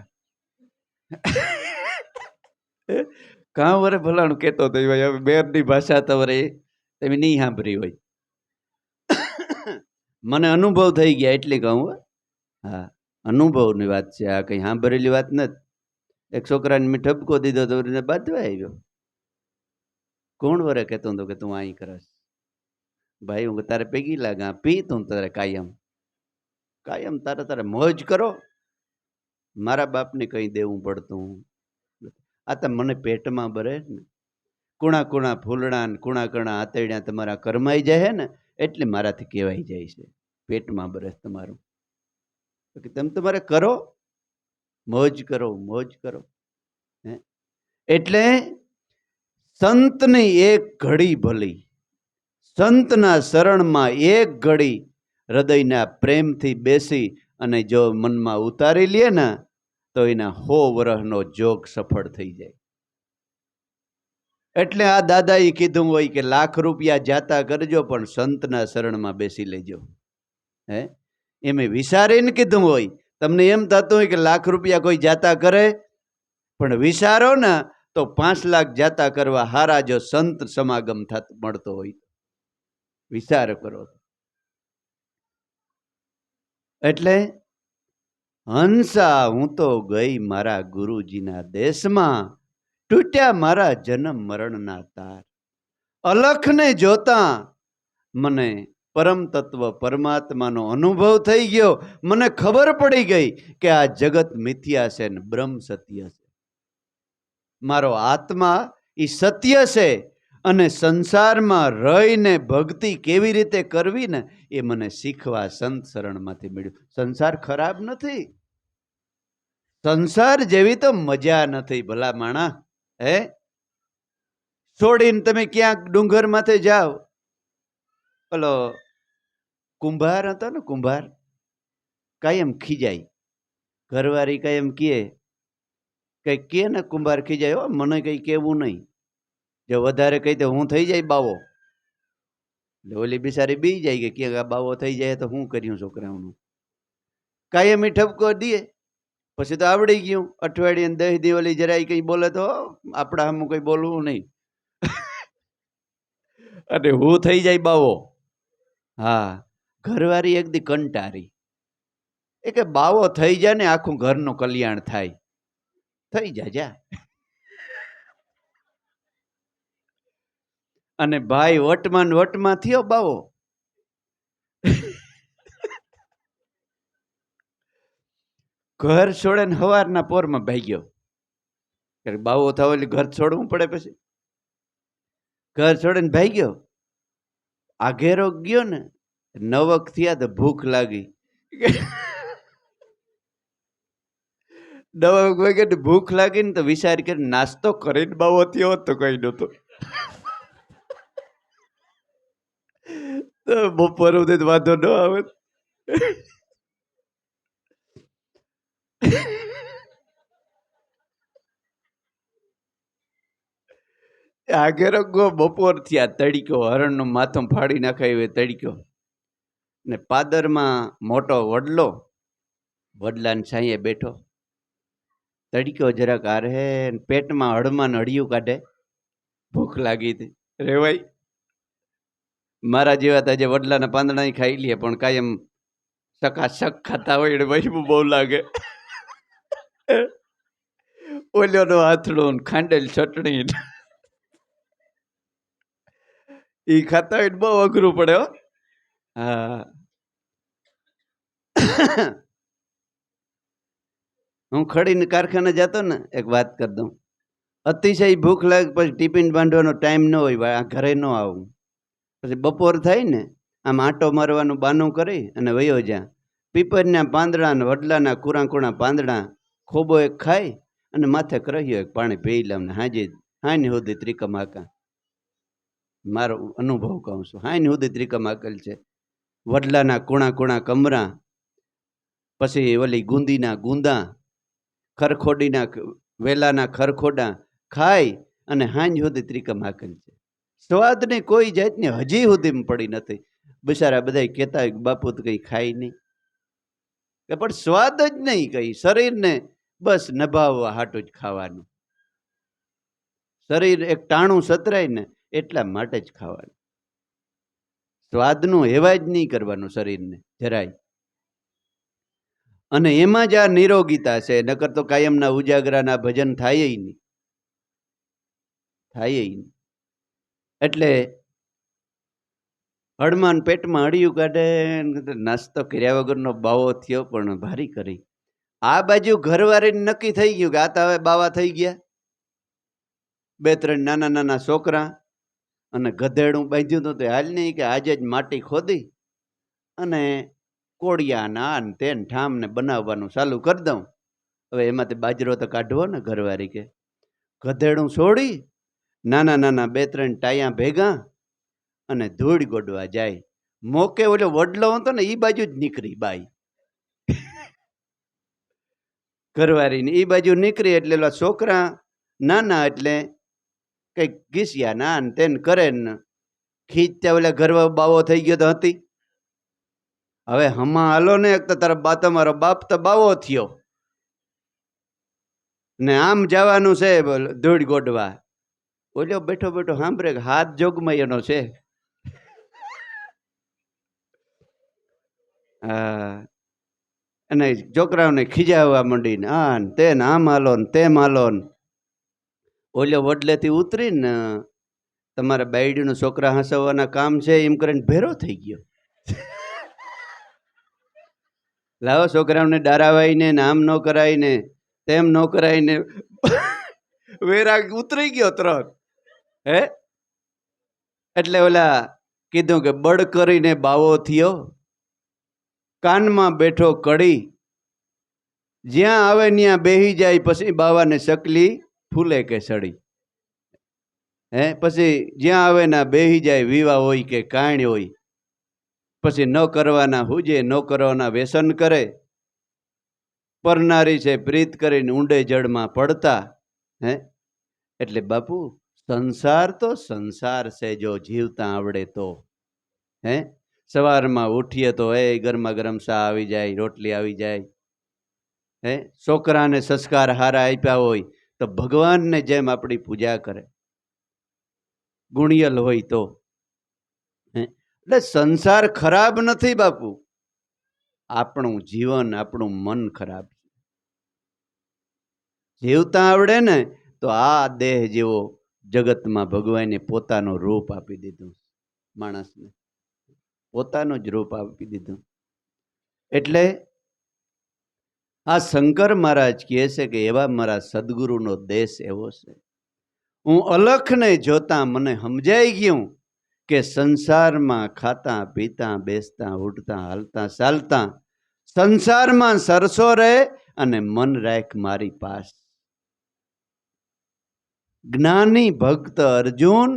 કાં વરે ભલાણું કહેતો હતો ભાઈ, હવે બેરની ભાષા તો વરે તમે નહીં સાંભળી હોય. મને અનુભવ થઈ ગયા એટલે કહું. હા, અનુભવની વાત છે આ, કઈ સાંભળેલી વાત નથી. એક છોકરાને મેં ઠપકો દીધો તો બાંધવા આવ્યો. કોણ વરે કહેતો હતો કે તું અહીં કરસ ભાઈ, હું તારે ભેગી લાગા પી તું તારે કાયમ કાયમ તારે મોજ કરો, મારા બાપને કઈ દેવું પડતું. આ તો મને પેટમાં ભરે ને, કુણા કુણા ફૂલડા ને કુણા કુણા આતેડ્યા તમારા કરમાઈ જાય ને એટલે મારાથી કહેવાય જાય છે પેટમાં ભરે તમારું. તમે તમારે કરો, મોજ કરો, મોજ કરો. એટલે સંતની એક ઘડી ભલી, સંતના શરણમાં એક ઘડી હૃદયના પ્રેમથી બેસી અને જો મનમાં ઉતારી લે ને તો એના 100 વર્ષનો જોગ સફળ થઈ જાય. એટલે આ દાદાએ કીધું હોય કે લાખ રૂપિયા જાતા કરજો પણ સંતના શરણમાં બેસી લેજો. હે એમ વિચારીને કીધું હોય. તમને એમ થતું હોય કે લાખ રૂપિયા કોઈ જાતા કરે, પણ વિચારો ને તો 5 લાખ જાતા કરવા હારા જો સંત સમાગમ મળતો હોય, વિચાર કરો. એટલે હંસા હું તો ગઈ મારા ગુરુજીના દેશમાં, તૂટ્યા મારા જન્મ મરણના તાર. અલખને જોતા મને પરમ તત્વ પરમાત્માનો અનુભવ થઈ ગયો. મને ખબર પડી ગઈ કે આ જગત મિથ્યા છે ને બ્રહ્મ સત્ય છે. મારો આત્મા એ સત્ય છે અને સંસારમાં રહીને ભક્તિ કેવી રીતે કરવી ને એ મને શીખવા સંત શરણમાંથી મળ્યું. સંસાર ખરાબ નથી, સંસાર જેવી તો મજા નથી ભલા માણા. હે છોડીને તમે ક્યાંક ડુંગર માથે જાઓ, પેલો કુંભાર હતો ને, કુંભાર કાયમ ખીજાય, ઘરવાળી કાયમ કઈ કે ને કુંભાર ખીજાય, હો મને કઈ કેવું નહીં, જો વધારે કહી તો હું થઈ જાય બાવો. ઓલી બિચારી બી જાય કે બાવો થઈ જાય તો હું કર્યું છોકરાઓનું. કાયમ એ ઠપકો દે, પછી તો આવડી ગયું. અઠવાડિયે 10 દી ઓલી જરાય કઈ બોલે તો આપણા સામું કઈ બોલવું નહીં અને હું થઈ જાય બાવો. હા, ઘરવાળી એક દી કંટારી, એ કે બાવો થઈ જાય ને આખું ઘરનું કલ્યાણ થાય. થઈ જાય જા. અને ભાઈ વટમાં વટમાં થયો બાવો. ઘર છોડે ને સવારના પોરમાં ભાગ્યો. બાવો થયો એટલે ઘર છોડવું પડે. પછી ઘર છોડે ને ભાગ્યો. આઘેરો ગયો ને 9 થયા તો ભૂખ લાગી. 9 વાગે ભૂખ લાગી ને તો વિચાર કરી નાસ્તો કરીને બાવો થયો તો કઈ નતો. તો બપોર સુધી વાંધો ન આવે. આગેરો ગો બપોર થયા, તડક્યો, હરણનું માથું ફાડી નાખાય તડક્યો ને પાદરમાં મોટો વડલો, વડલાની છાંયે બેઠો. તડક્યો જરાક આરે, પેટમાં હળમાં હળિયું કાઢે. ભૂખ લાગી હતી, રેવાય. મારા જેવા તો જે વડલાના પાંદડા ખાઈ લે પણ કાયમ સકાશક ખાતા હોય એટલે વહીમું બહુ લાગે. ઓલ્યોનો આથડો ખાંડેલ ચટણી એ ખાતા હોય બહુ અઘરું પડે. હો હા, હું ખડીને કારખાને જતો ને, એક વાત કરી દઉં. અતિશય ભૂખ લાગે પછી ટિફિન બાંધવાનો ટાઈમ ન હોય, ઘરે ન આવું. પછી બપોર થાય ને આમ આંટો મારવાનું બાનું કરી અને વયો જા. પીપરના પાંદડા ને વડલાના કુણા પાંદડા ખોબો એક ખાઈ અને માથે કર્યો એક પાણી પી લઉં ને હાની સુધી ત્રિકમ આકા. મારો અનુભવ કહું છું, હાની સુધી ત્રિકમ આકલ છે. વડલાના કુણા કમરા, પછી ઓલી ગુંદીના ગુંદા, ખરખોડીના વેલાના ખરખોડા ખાઈ અને હાંજ સુધી ત્રિકમ આકલ છે. સ્વાદની કોઈ જાતની હજી સુધી પડી નથી. બિચારા બધા કહેતા હોય બાપુ તો કંઈ ખાય નહીં, પણ સ્વાદ જ નહીં, કઈ શરીરને બસ નભાવવા હાટું જ ખાવાનું. શરીર એક ટાણું સતરાય ને એટલા માટે જ ખાવાનું. સ્વાદનું હેવા જ નહીં કરવાનું શરીરને જરાય. અને એમાં જ આ નિરોગીતા છે. નકર તો કાયમના ઉજાગરાના ભજન થાય નહીં, થાય નહીં. એટલે હળમાન પેટમાં હળિયું કાઢે, નાસ્તો કર્યા વગરનો બાવો થયો પણ ભારી કરી. આ બાજુ ઘરવાળીને નક્કી થઈ ગયું કે આ તો હવે બાવા થઈ ગયા. 2-3 નાના નાના છોકરા અને ગધેડું બાંધ્યું હતું. તો હાલ નહીં કે આજે જ માટી ખોદી અને કોળિયા ના તેન ઠામને બનાવવાનું ચાલુ કરી દઉં. હવે એમાંથી બાજરો તો કાઢવો ને. ઘરવાળી કે ગધેડું છોડી નાના નાના 2-3 ટાયા ભેગા અને ધૂળ ગોડવા જાય. મોકે ઓલો વડલો હતો ને એ બાજુ જ નીકળી બાઈ. ઘરવાળીને એ બાજુ નીકળી એટલે ઓલા છોકરા નાના એટલે કંઈક ઘીસ્યા ના તેને કરે ને ખીચતા ઓલા ઘરવા બાવો થઈ ગયો તો હતી. હવે હમા હાલો ને, એક તો તારા તમારો બાપ તો બાવો થયો ને આમ જવાનું છે ધૂળ ગોડવા. ઓલો બેઠો બેઠો સાંભળે કે હાથ જોગમાં એનો છે. અને છોકરાઓને ખીજાવવા માંડીને આ તેને આમ હાલો ને તેમ હાલો ને. ઓલો વડલેથી ઉતરીને તમારા બાયડીનું છોકરા હસાવવાના કામ છે એમ કરીને ભેરો થઈ ગયો. લાવો છોકરાઓને ડારાવાઈને ને આમ ન કરાઈને તેમ ન કરાઈને વેરા ઉતરી ગયો તરત. હે એટલે ઓલા કીધું કે બળ કરીને બાવો થયો, કાનમાં બેઠો કડી, જ્યાં આવે ત્યાં બેહી જાય, પછી બાવાને સકલી ફૂલે કે સડી. પછી જ્યાં આવે ના બેહી જાય, વિવાહ હોય કે કાંઈ હોય. પછી ન કરવાના હુજે, ન કરવાના વ્યસન કરે. પરનારી છે પ્રીત કરીને ઊંડે જળમાં પડતા. એટલે બાપુ સંસાર તો સંસાર છે, જો જીવતા આવડે તો. સવારમાં ઉઠીએ તો ગરમા ગરમ ચા આવી જાય, રોટલી આવી જાય. છોકરાને સંસ્કાર હારા આપ્યા હોય તો ભગવાનને જેમ આપણી પૂજા કરે, ગુણિયલ હોય તો. એટલે સંસાર ખરાબ નથી બાપુ, આપણું જીવન આપણું મન ખરાબ છે. જીવતા આવડે ને તો આ દેહ જેવો જગતમાં ભગવાને પોતાનું રૂપ આપી દીધું. માણસને પોતાનું જ રૂપ આપી દીધું. એટલે આ શંકર મહારાજ કહે છે કે એવા મારા સદગુરુનો દેશ એવો છે. હું અલખને જોતા મને સમજાઈ ગયું કે સંસારમાં ખાતા પીતા બેસતા ઉઠતા હાલતા ચાલતા સંસારમાં સરસો રહે અને મન રાખ મારી પાસ. જ્ઞાની ભક્ત અર્જુન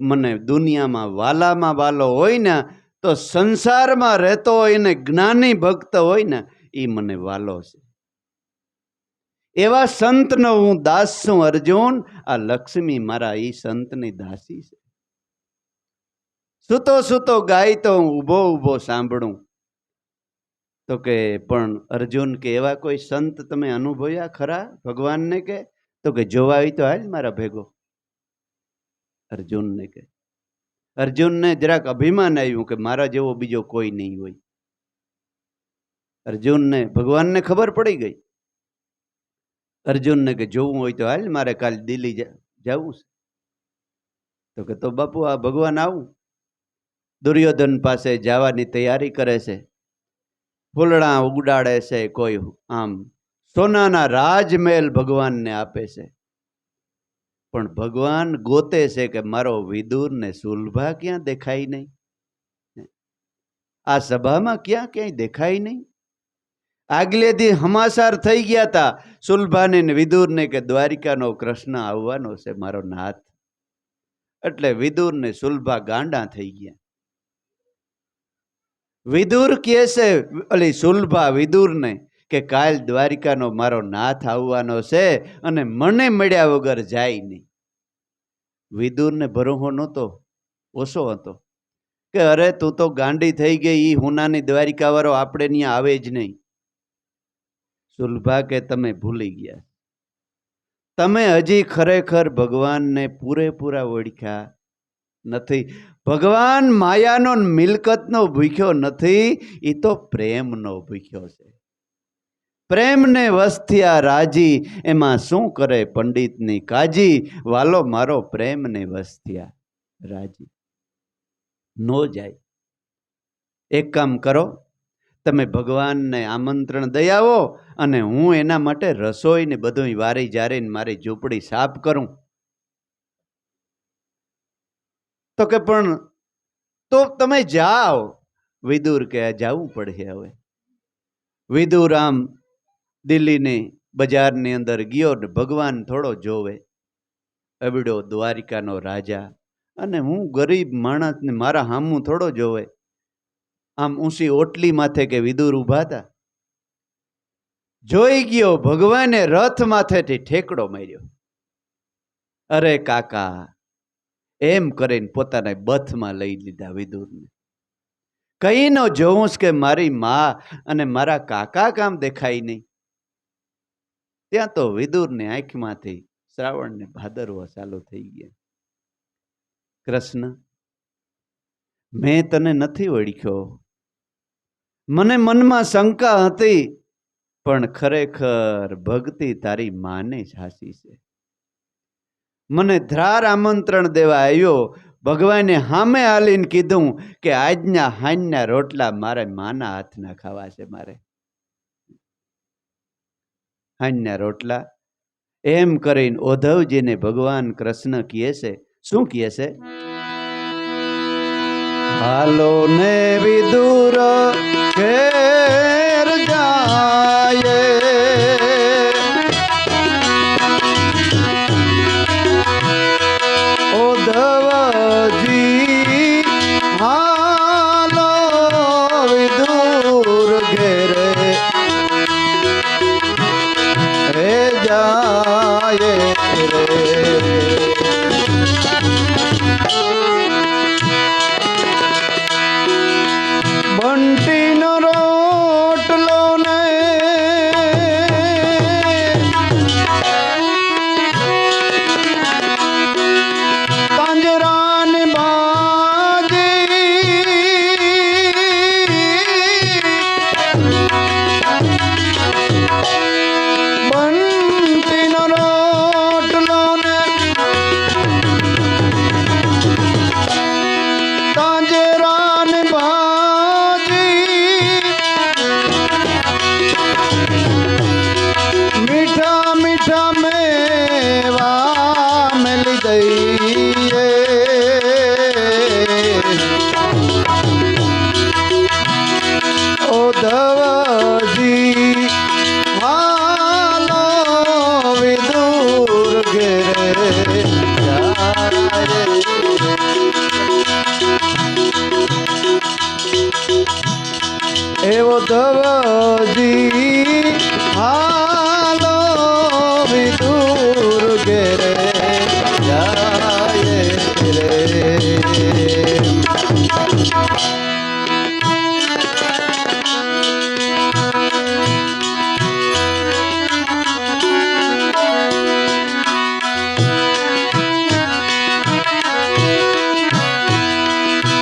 મને દુનિયામાં વાલામાં વાલો હોય ને તો સંસારમાં રહેતો હોય ને જ્ઞાની ભક્ત હોય ને એ મને વાલો છે. એવા સંતનો હું દાસ છું અર્જુન. આ લક્ષ્મી મારા એ સંતની દાસી છે. સૂતો સૂતો ગાય તો હું ઊભો ઊભો સાંભળું. તો કે પણ અર્જુન કે એવા કોઈ સંત તમે અનુભવ્યા ખરા ભગવાનને? કે તો કે જોવા આવી તો હાલ મારા ભેગો. અર્જુનને કે અર્જુનને જરાક અભિમાન આવ્યું કે મારા જેવો બીજો કોઈ નહીં હોય. અર્જુનને ભગવાનને ખબર પડી ગઈ. અર્જુનને કે જોવું હોય તો હાલ મારે કાલે દિલ્હી જવું છે. તો કે તો બાપુ આ ભગવાન આવું. દુર્યોધન પાસે જવાની તૈયારી કરે છે. ફૂલડા ઉડાડે છે, કોઈ આમ સોનાના રાજમહેલ ભગવાનને આપે છે. પણ ભગવાન ગોતે છે કે મારો વિદુર ને સુલભા ક્યાં દેખાય નહીં, આ સભામાં ક્યાંય દેખાય નહીં. આગલે દી હમાસાર થઈ ગયા હતા સુલભાને ને વિદુરને કે દ્વારિકાનો કૃષ્ણ આવવાનો છે મારો નાથ. એટલે વિદુર ને સુલભા ગાંડા થઈ ગયા. વિદુર કહે છે અલી સુલભા વિદુરને કે કાલ દ્વારિકાનો મારો નાથ આવવાનો છે અને મને મળ્યા વગર જાય નહીં. વિદુરને ભરોહો નહોતો, ઓછો હતો કે અરે તું તો ગાંડી થઈ ગઈ, ઈ હુનાની દ્વારિકા વાળો આપણે ત્યાં આવે જ નહીં. સુલભા કે તમે ભૂલી ગયા, તમે હજી ખરેખર ભગવાનને પૂરેપૂરા ઓળખ્યા નથી. ભગવાન માયાનો મિલકતનો ભૂખ્યો નથી, એ તો પ્રેમનો ભૂખ્યો છે. પ્રેમને વસ્ત્યા રાજી, એમાં શું કરે પંડિતની કાજી. વાલો મારો પ્રેમને વસ્ત્યા રાજી નો જાય. એક કામ કરો, તમે ભગવાનને આમંત્રણ દઈ આવો અને હું એના માટે રસોઈ ને બધું વારી જારીને મારી ઝૂંપડી સાફ કરું. તો કે પણ તો તમે જાઓ. વિદુર કે જવું પડે. હવે વિદુર આમ દિલ્હીની બજારની અંદર ગયો ને ભગવાન થોડો જોવે. અબડો દ્વારિકાનો રાજા અને હું ગરીબ માણસ ને મારા હામું થોડો જોવે. આમ ઊંચી ઓટલી માથે કે વિદુર ઊભા હતા, જોઈ ગયો. ભગવાને રથ માથેથી ઠેકડો માર્યો. અરે કાકા એમ કરીને પોતાના બથમાં લઈ લીધા વિદુરને. કઈ ન જોઉં કે મારી મા અને મારા કાકા કામ દેખાય નહીં. ત્યાં તો વિદુરની આંખમાંથી શ્રાવણ ને ભાદરવો ચાલુ થઈ ગયા. કૃષ્ણ, મેં તને નથી ઓળખ્યો, મને મનમાં શંકા હતી, પણ ખરેખર ભક્તિ તારી માને સાચી છે. મને ધ્રાર આમંત્રણ દેવા આવ્યો. ભગવાને સામે હાલીને કીધું કે આજના હાંજના રોટલા મારે માના હાથના ખાવા છે. મારે હાંજના રોટલા એમ કરીને ઓધવજીને ભગવાન કૃષ્ણ કહે છે. શું કહે છે? હાલો ને વિદુર ઘેર જાય, ઓધવજી હાલો વિદુર ઘેરે જાય રે. બંટીનો રોટલો ને તાંજરાની બાજી, બંટીનો રોટલો ને તાંજરાની બાજી, મીઠા મીઠા મેવા મેલી દઈએ. ઓધવજી હાલો વિદુર ઘેરે જાય. એવો ધવજી હાલો વિદુર ઘેરે જાય રે.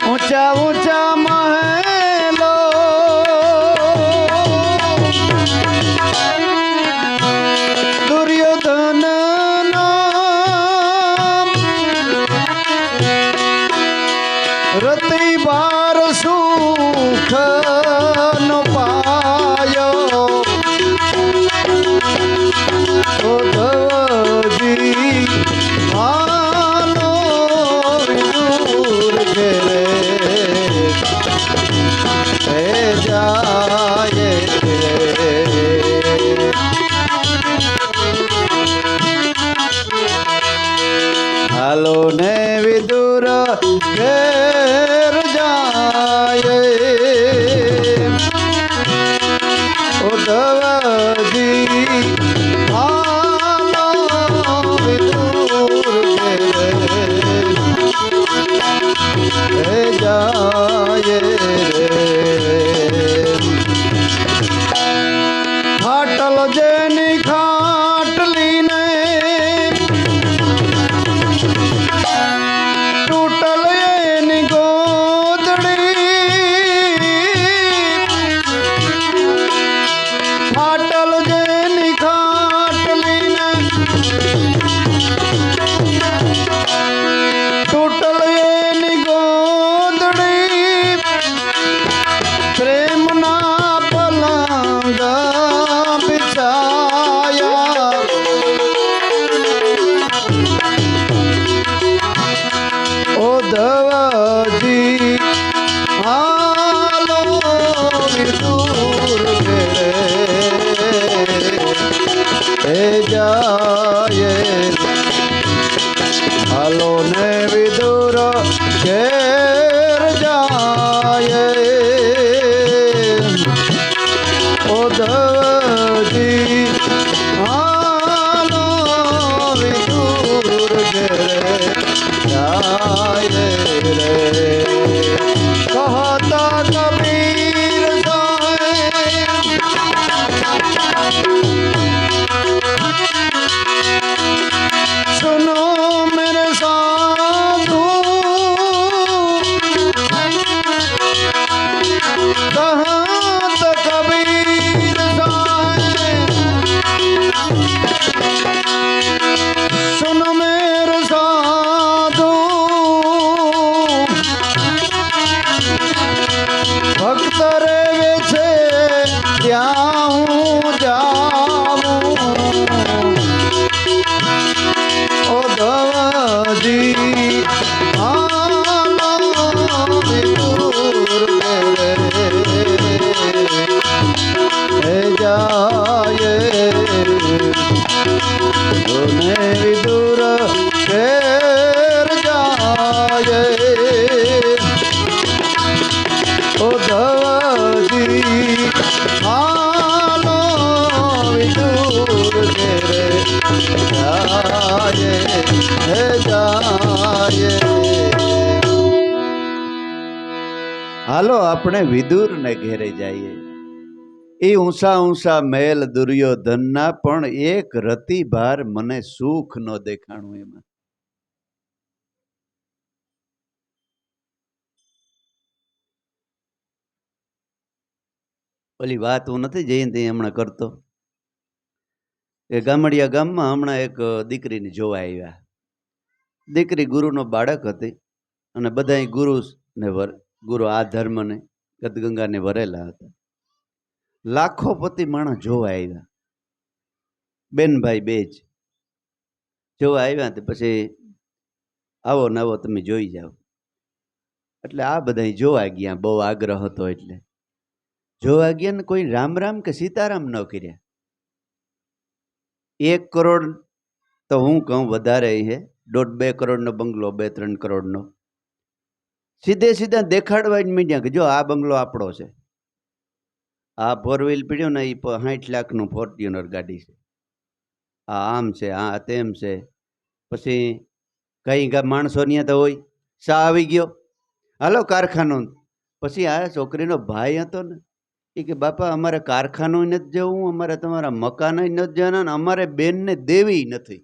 ઊંચા ઊંચા મહેલો તરે છે ત્યાં હું જાઉં ઓ ધવજી હાલો વિદુર ઘેરે જાય ને વિદુર ઘેર જાય ઓ ધવજી હાલો વિદુર ઘેરે જાય જાય હાલો આપણે વિદુર ને ઘેરે જઈએ એ ઊંસા ઊંસા મહેલ દુર્યોધનના પણ એક રતિ ભાર મને સુખ ન દેખાણું એમાં ઓલી વાત હું નથી જયંતિ હમણાં કરતો એ ગામડિયા ગામમાં હમણાં એક દીકરીને જોવા આવ્યા દીકરી ગુરુનો બાળક હતી અને બધા ગુરુ ને ગુરુ આ ધર્મને ગદગંગાને વરેલા હતા લાખો પતિ માણસ જોવા આવ્યા બેનભાઈ બે જ જોવા આવ્યા પછી આવો ને આવો તમે જોઈ જાઓ એટલે આ બધા જોવા ગયા બહુ આગ્રહ હતો એટલે જોવા ગયા ને કોઈ રામ રામ કે સીતારામ ન કર્યા 1 કરોડ તો હું કહું વધારે હે 1.5-2 કરોડનો બંગલો 2-3 કરોડનો સીધે સીધા દેખાડવા જ મીડ્યા કે જો આ બંગલો આપણો છે આ 4 વ્હીલ પીડ્યો ને એ 60 લાખનું ફોર્ચ્યુનર ગાડી છે આ આમ છે આ તેમ છે પછી કઈ માણસો ત્યાં તો હોય શા આવી ગયો હાલો કારખાનો પછી આ છોકરીનો ભાઈ હતો ને એ કે બાપા અમારે કારખાનું નથી જવું અમારે તમારા મકાન નથી જવાના ને અમારે બેનને દેવી નથી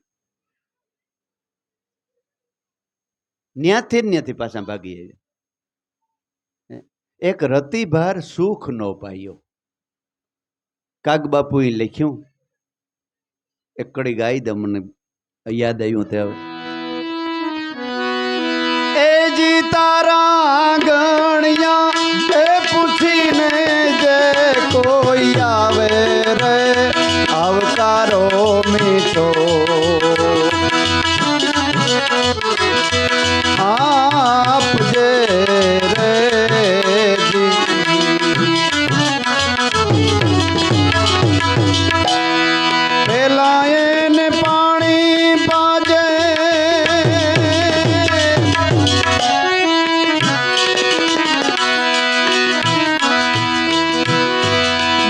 ત્યાંથી પાછા ભાગી આવ્યા એક રતિભાર સુખ નો પાયો કાગબાપુએ લખ્યું એક કડી ગાઈ દે મને યાદ આવ્યું તે હવે એ જી તારા ગણ્યા એ પૂછીને જે કોઈ આવે રે આવકારો મીઠો આપજે રે પેલા એને પાણી પાજે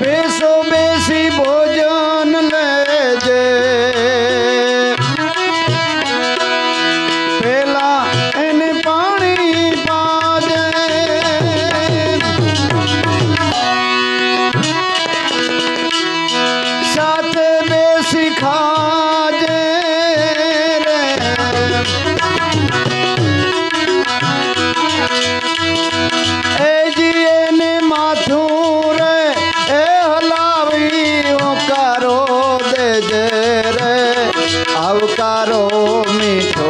બેસો બેસી ભોજન લેજે પેલા એને પાણી પાજે સાથે બેસી ખાજે રે એ જી એને માથું રે એ હલાવી ઓકારો દેજે રે આવકારો મીઠો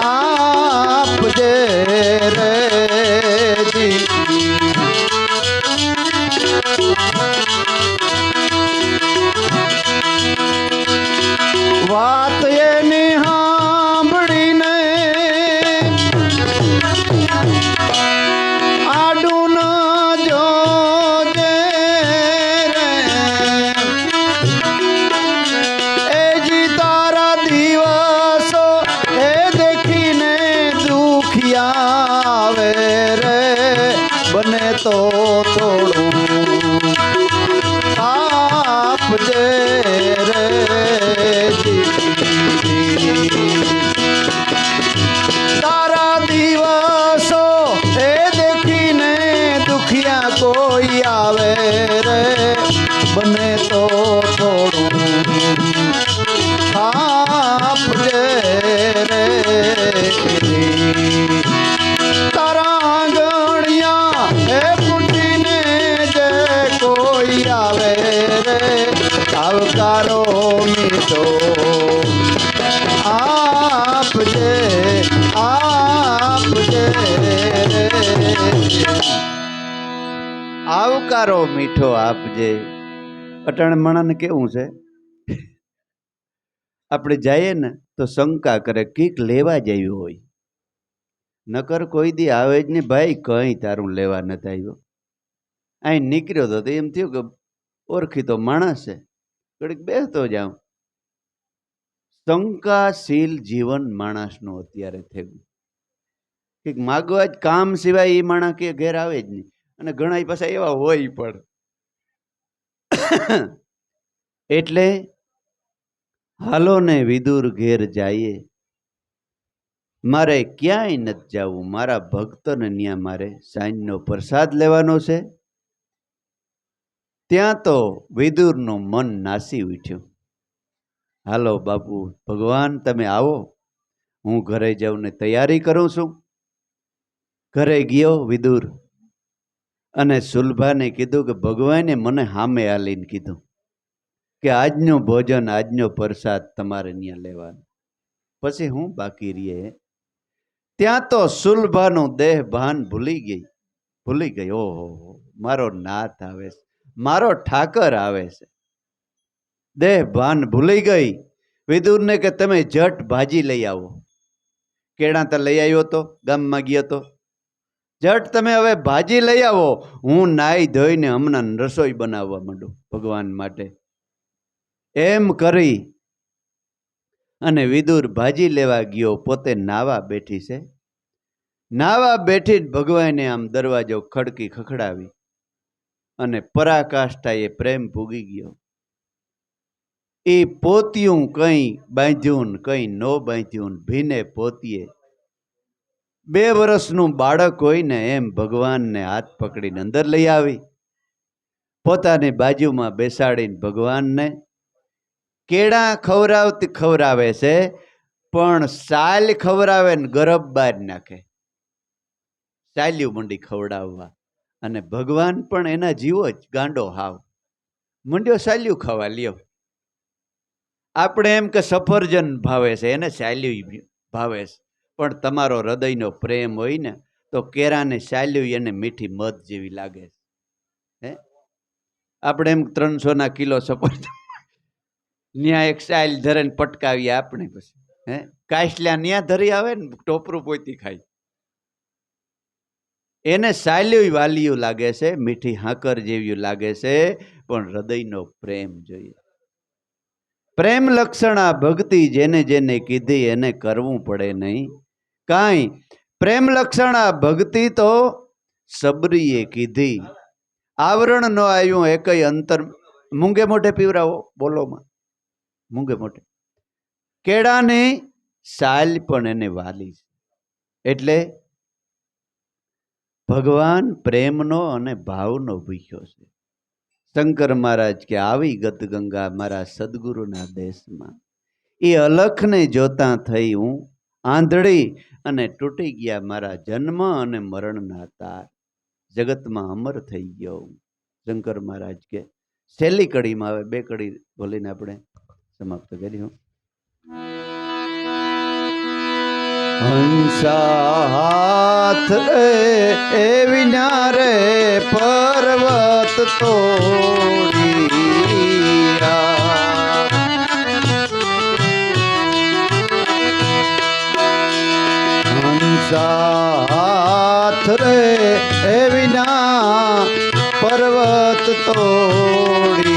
આપજે રે જી વાત એની સાંભળીને આડું ન જોજે રે એ જી તારા દિવસો એ દેખીને દુખિયા આવે રે બને તો થોડું આપજે રે તારા દિવસો એ દેખીને દુખિયા કોઈ આવે રે બને તો થોડું આપજે રે તારા ગણ્યા એ પૂછીને જે કોઈ આવે રે આવકારો મીઠો આપજે આપજે આવકારો મીઠો આપજે. અટાણે મણાને કેવું છે, આપણે જઈએ ને તો શંકા કરે કીક લેવા જ આવ્યું હોય, નકર કોઈ દી આવે જ નહીં. ભાઈ કઈ તારું લેવા નથી આવ્યો. અહીં નીકળ્યો તો એમ થયું કે ઓળખીતો માણસ છે, ઘડીક બેસતો જાઉં. શંકાશીલ જીવન માણસનું અત્યારે થયું. કંઈક માગવા જ કામ સિવાય એ માણસ કે ઘેર આવે જ નહીં. અને ઘણા પાછા એવા હોય પણ. એટલે હાલો ને વિદુર ઘેર જઈએ. મારે ક્યાંય નથી જવું, મારા ભક્તને ત્યાં મારે સાંજનો પ્રસાદ લેવાનો છે. ત્યાં તો વિદુરનું મન નાસી ઉઠ્યું. હાલો બાપુ ભગવાન તમે આવો, હું ઘરે જઈને તૈયારી કરું છું. ઘરે ગયો વિદુર અને સુલભાને કીધું કે ભગવાને મને સામે હાલીને કીધું કે આજનું ભોજન આજનો પ્રસાદ તમારે ત્યાં લેવાનો. પછી હું બાકી રહીએ. ત્યાં તો સુલભાનું દેહ ભાન ભૂલી ગઈ. ઓહો મારો નાથ આવે છે, મારો ઠાકર આવે છે. દેહ ભાન ભૂલી ગઈ. વિદુરને કે તમે જટ ભાજી લઈ આવો. કેળા તો લઈ આવ્યો તો, ગામમાં ગયો તો. જટ તમે હવે ભાજી લઈ આવો, હું નાઈ ધોઈને હમણાં રસોઈ બનાવવા માંડું ભગવાન માટે. એમ કરી અને વિદુર ભાજી લેવા ગયો. પોતે નાવા બેઠી છે. નાવા બેઠી જ ભગવાને આમ દરવાજો ખડકી ખખડાવી અને પરાકાષ્ઠાએ પ્રેમ ભૂગી ગયો. એ પોતિયું કઈ બાંધ્યું કઈ ન બાંધ્યું, ભીને પોતીએ 2 વર્ષનું બાળક હોય ને એમ ભગવાનને હાથ પકડીને અંદર લઈ આવી. પોતાની બાજુમાં બેસાડીને ભગવાનને કેળા ખવરાવે છે, પણ સાલ ખવરાવે ને ગરબ બહાર નાખે. સાલ્યું મંડી ખવડાવવા. અને ભગવાન પણ એના જીવો જ ગાંડો હાવ મંડ્યો સાલ્યું ખાવા લ્યો. આપણે એમ કે સફરજન ભાવે છે, એને સાલ્યું ભાવે છે. પણ તમારો હૃદયનો પ્રેમ હોય ને તો કેરાને સાલ્યું એને મીઠી મધ જેવી લાગે છે. હે આપણે એમ 300 કિલો સફરજન ન્યા એક સાલ ધરે ને પટકાવીએ આપણે. પછી કાશલ્યા ન્યા ધરી આવે ને ટોપરું પોતી ખાય. એને સાલ્યું વાલિયું લાગે છે, મીઠી હાકર જેવી લાગે છે, પણ હૃદયનો પ્રેમ જોઈએ. પ્રેમ લક્ષણા ભક્તિ જેને જેને કીધી એને કરવું પડે નહીં કાંઈ. પ્રેમ લક્ષણા ભક્તિ તો સબરીએ કીધી. આવરણ ન આવ્યું એકય અંતર. મૂંગે મોઢે પીવરાવો બોલોમાં, મૂંગે મોઢે. કેળાની સાલ પણ એને વાલી છે. એટલે ભગવાન પ્રેમનો અને ભાવનો ભૂખ્યો છે. શંકર મહારાજ કે આવી ગત ગંગા મારા સદગુરુના દેશમાં. એ અલખને જોતા થઈ હું આંધળી અને તૂટી ગયા મારા જન્મ અને મરણના તાર. જગતમાં અમર થઈ ગયો હું. શંકર મહારાજ કે છેલ્લી કડીમાં આવે 2 કડી બોલીને આપણે સમાપ્ત કર્યું. હંસા હાથ એ વિના રે પર્વત તોડિયા. હંસા હાથ રે એ વિના પર્વત તોડિયા.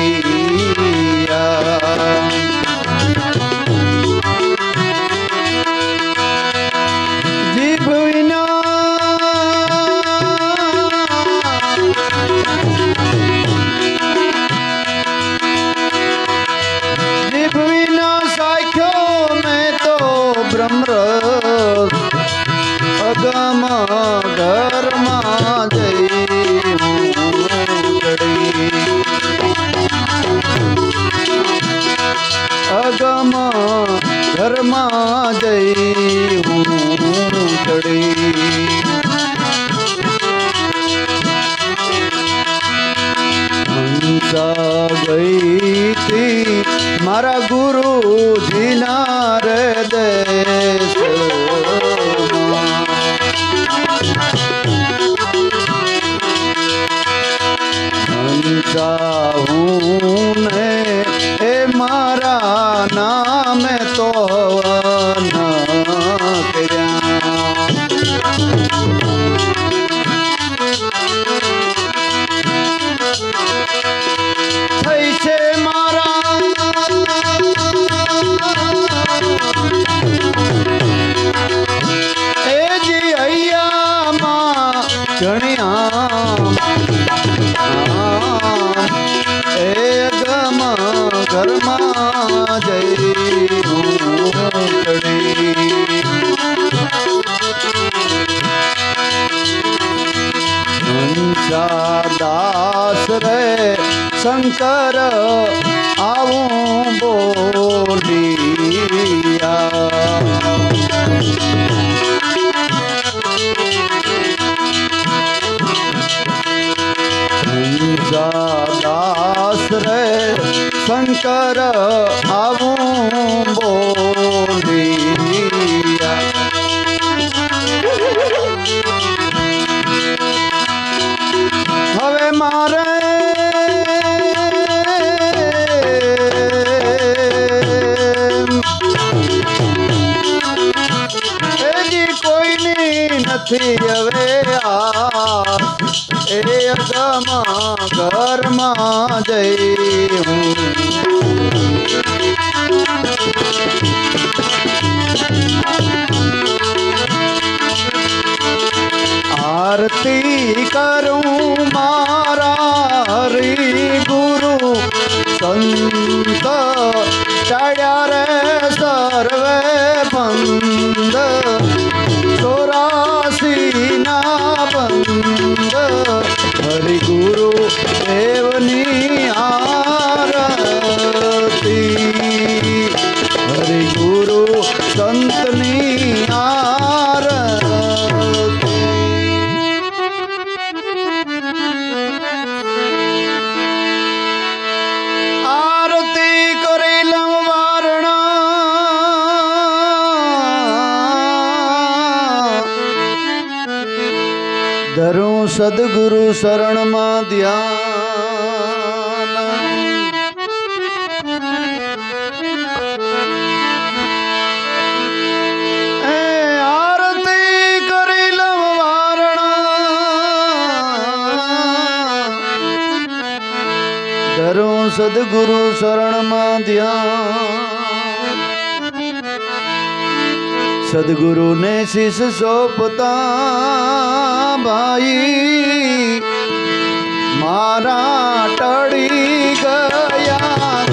અગમ ઘરમાં જઈ ઘણી આમ એ ગમ ઘરમાં જઈ દાસ રે શંકર આવું બોલિયા દાસ રે શંકર આવું બોલિયા હવે મારે એજી કોઈની નથી હવે એ અગમાં ઘરમાં જઈ હું આરતી કરું મારા હરી ગુરુ સંત ચડ્યા રે સર્વે બંધ 84 ના બંધ હરિ ગુરુ દેવની આરતી હરિ ગુરુ સંતની આરતી કરી લંવારણા ધરું સદગુરુ શરણમાં ધ્યાન આરતી કરી લંવારણા ધરું સદગુરુ શરણમાં ધ્યાન સદગુરુ ને શીશ સોંપતા ભાઈ મારા ટળી ગયા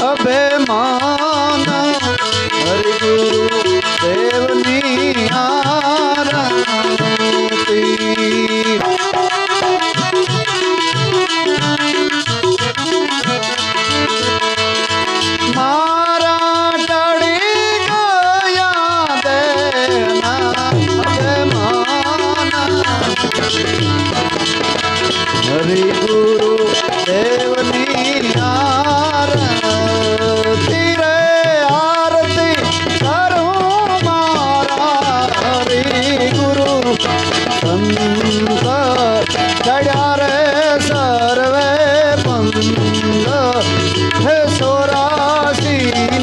અભિમાન હરિગુરુ દેવની આરતી મારા ટળી ગયા દેના હરિ ગુરુ દેવની આરતી રે આરતી કરું મારા હરિ ગુરુ સંત ચડ્યા રે સર્વે બંધ હે 84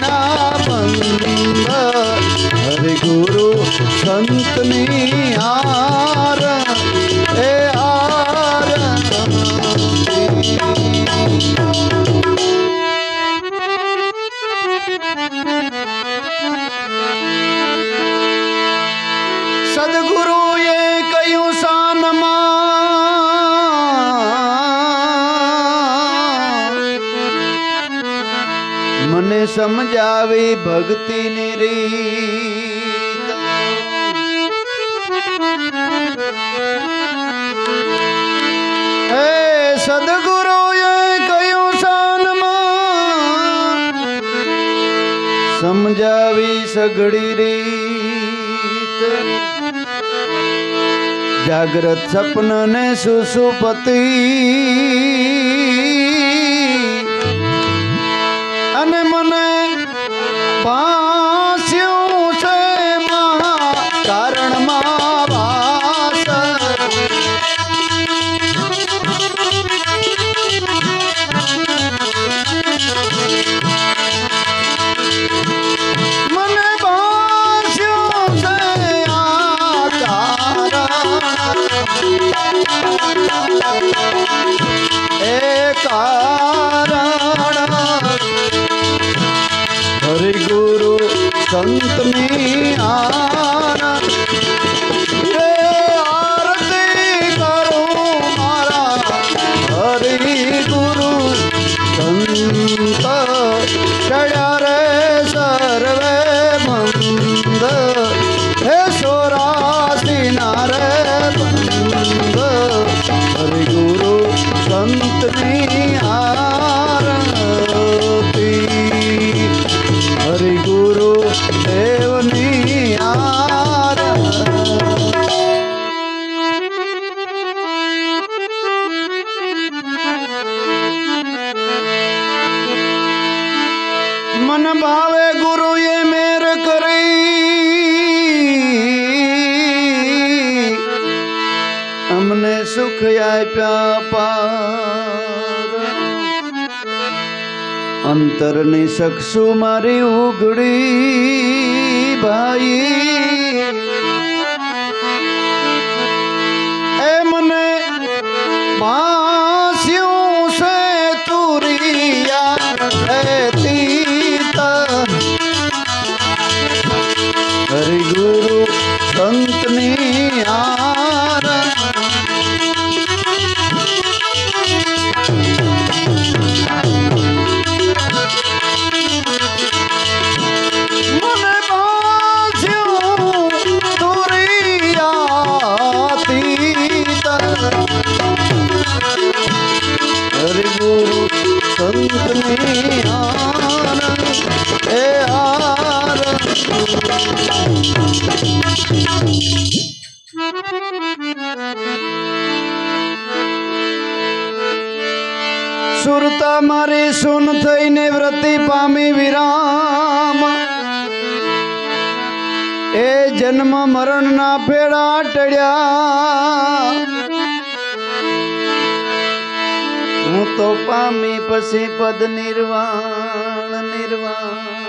ના બંધ હરિ ગુરુ સંતની આર એ સદગુરુએ કહ્યું સાનમાં મને સમજાવી ભક્તિની રીત હે સદગુરુએ કહ્યું સાનમાં સમજાવી સઘળી રીત જાગ્રત સપન ને સુસુપતિ અને મને ભાસ્યું છે કારણમાં વાસ મને ભાસ્યું છે આ કારણ એ સંતની આરતી કરું મારા હરિ ગુરુ સંત ચડ્યા રે સર્વે મંદ હે સોરાસી નારે બંદ હરિ ગુરુ સંતની આરતી હરિ ગુરુ દેવની મન ભાવે ગુરુએ મેર કરી અમને સુખ આપ્યા પાર અંતરની સક્ષુ મારી ઉઘડી ભાઈ એ મને ભાસ્યું છે તુરિયા હરિ ગુરુ સંતની મને ભાસ્યું તુરિયાતીત હરિ ગુરુ સંતની એ સુરતા મારી સુન થઈને વ્રતિ પામી વિરામ એ જન્મ મરણ ના ફેડા ટળ્યા હું તો પામી પછી પદ નિર્વાણ નિર્વાણ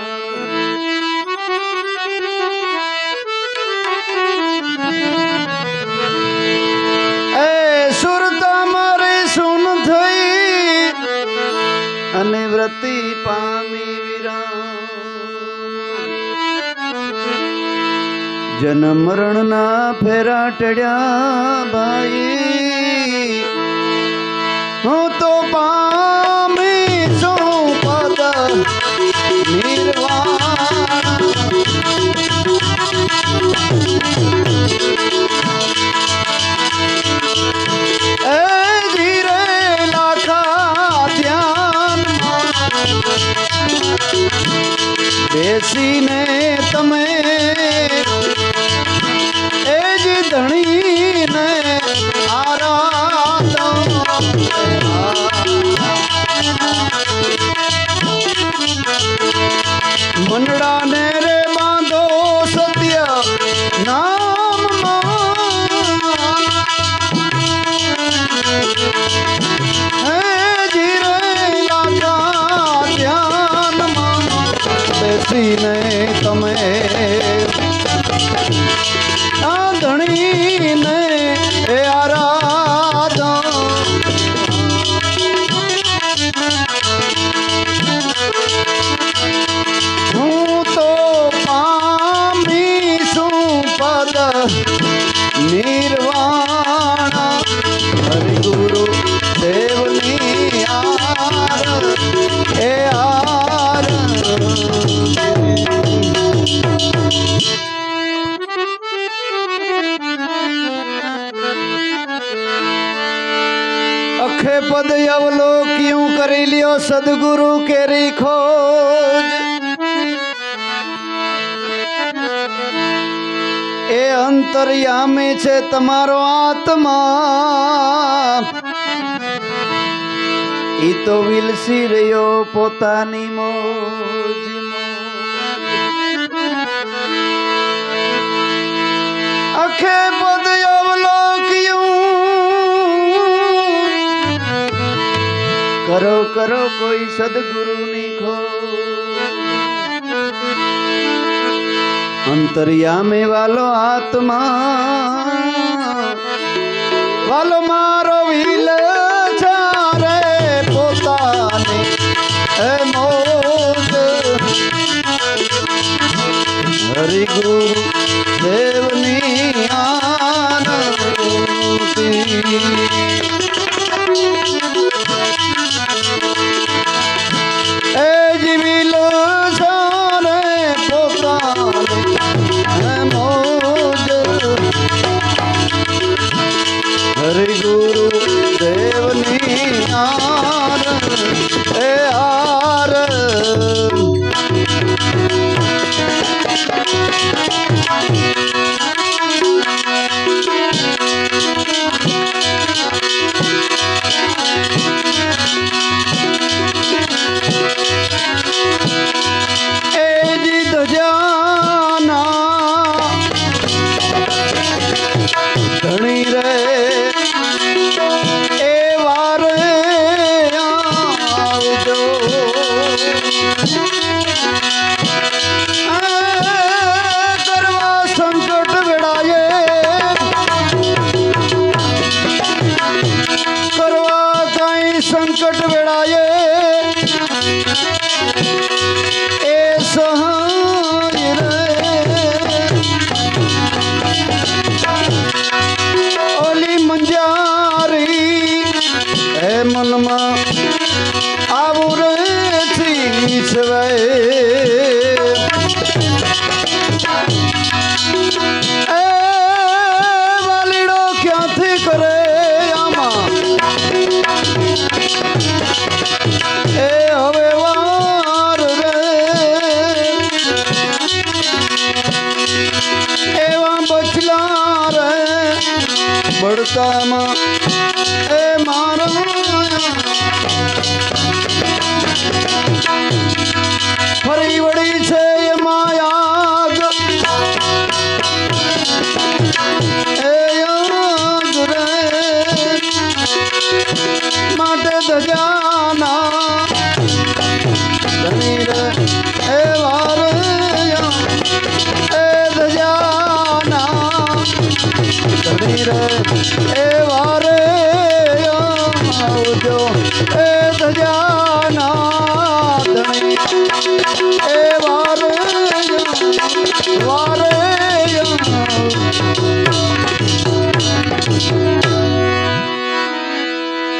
એ સુરતા મારી સુન થઈ અને વ્રતિ પામી વિરામ જન્મ મરણ ના ફેરા ટળ્યા ભાઈ હું તો પામી છું પદ નિર્વાણ એ ધીરે લાખા ધ્યાનમાં બેસીને તમે એ જ ધણીને મંડળાને રે બાંધો સત્ય નામમાં હે ધીરે લાગા ધ્યાનમાં બેસીને તમે આ ધણીને એ આરાધન હું તો પામી છું પદ નિર્વાણ હરિ ગુરુ દેવની એ અખે પદ અવલોક્યું કરી લ્યો સદગુરુ કેરી ખોજ એ અંતર્યામી છે તમારો આત્મા ઈ તો વિલસી રહ્યો પોતાની મોજ અખે પદ અવલોક્યું કરો કરો કોઈ સદગુરુની ખોજ અંતર્યામી વાલો આત્મા વાલો મારો વિલ ચારે પોતાને મોજ હરિ ગુરુ દેવની આરતી એ જીવી લો સારે પોતાને મોજ હરિ ગુરુ દેવની આરતી સંકટ વેળાએ એ સહાય રે ઓલી મંજારી એ મનમાં આવું રે વાલીડો ક્યાંથી કરે આમાં એ હવે વાર રે એવા બચલા રે બળતામાં એ મારા ફરી વળી છે એ માયાગ એ યાદ રે માટે દજાના ધણી રે એ વાર એ દજાના ધણી રે એ વારે આવજો એ દજાના ધણી એ વારે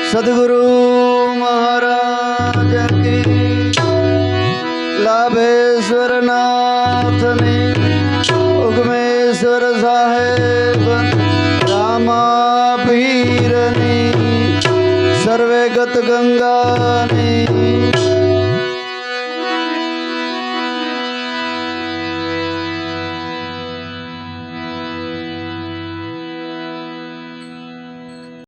સદગુરુ મહારાજ કી લાભેશ્વર નાથની ઉગમેશ્વર સાહેબ રામા પીરની સર્વે ગત ગંગાની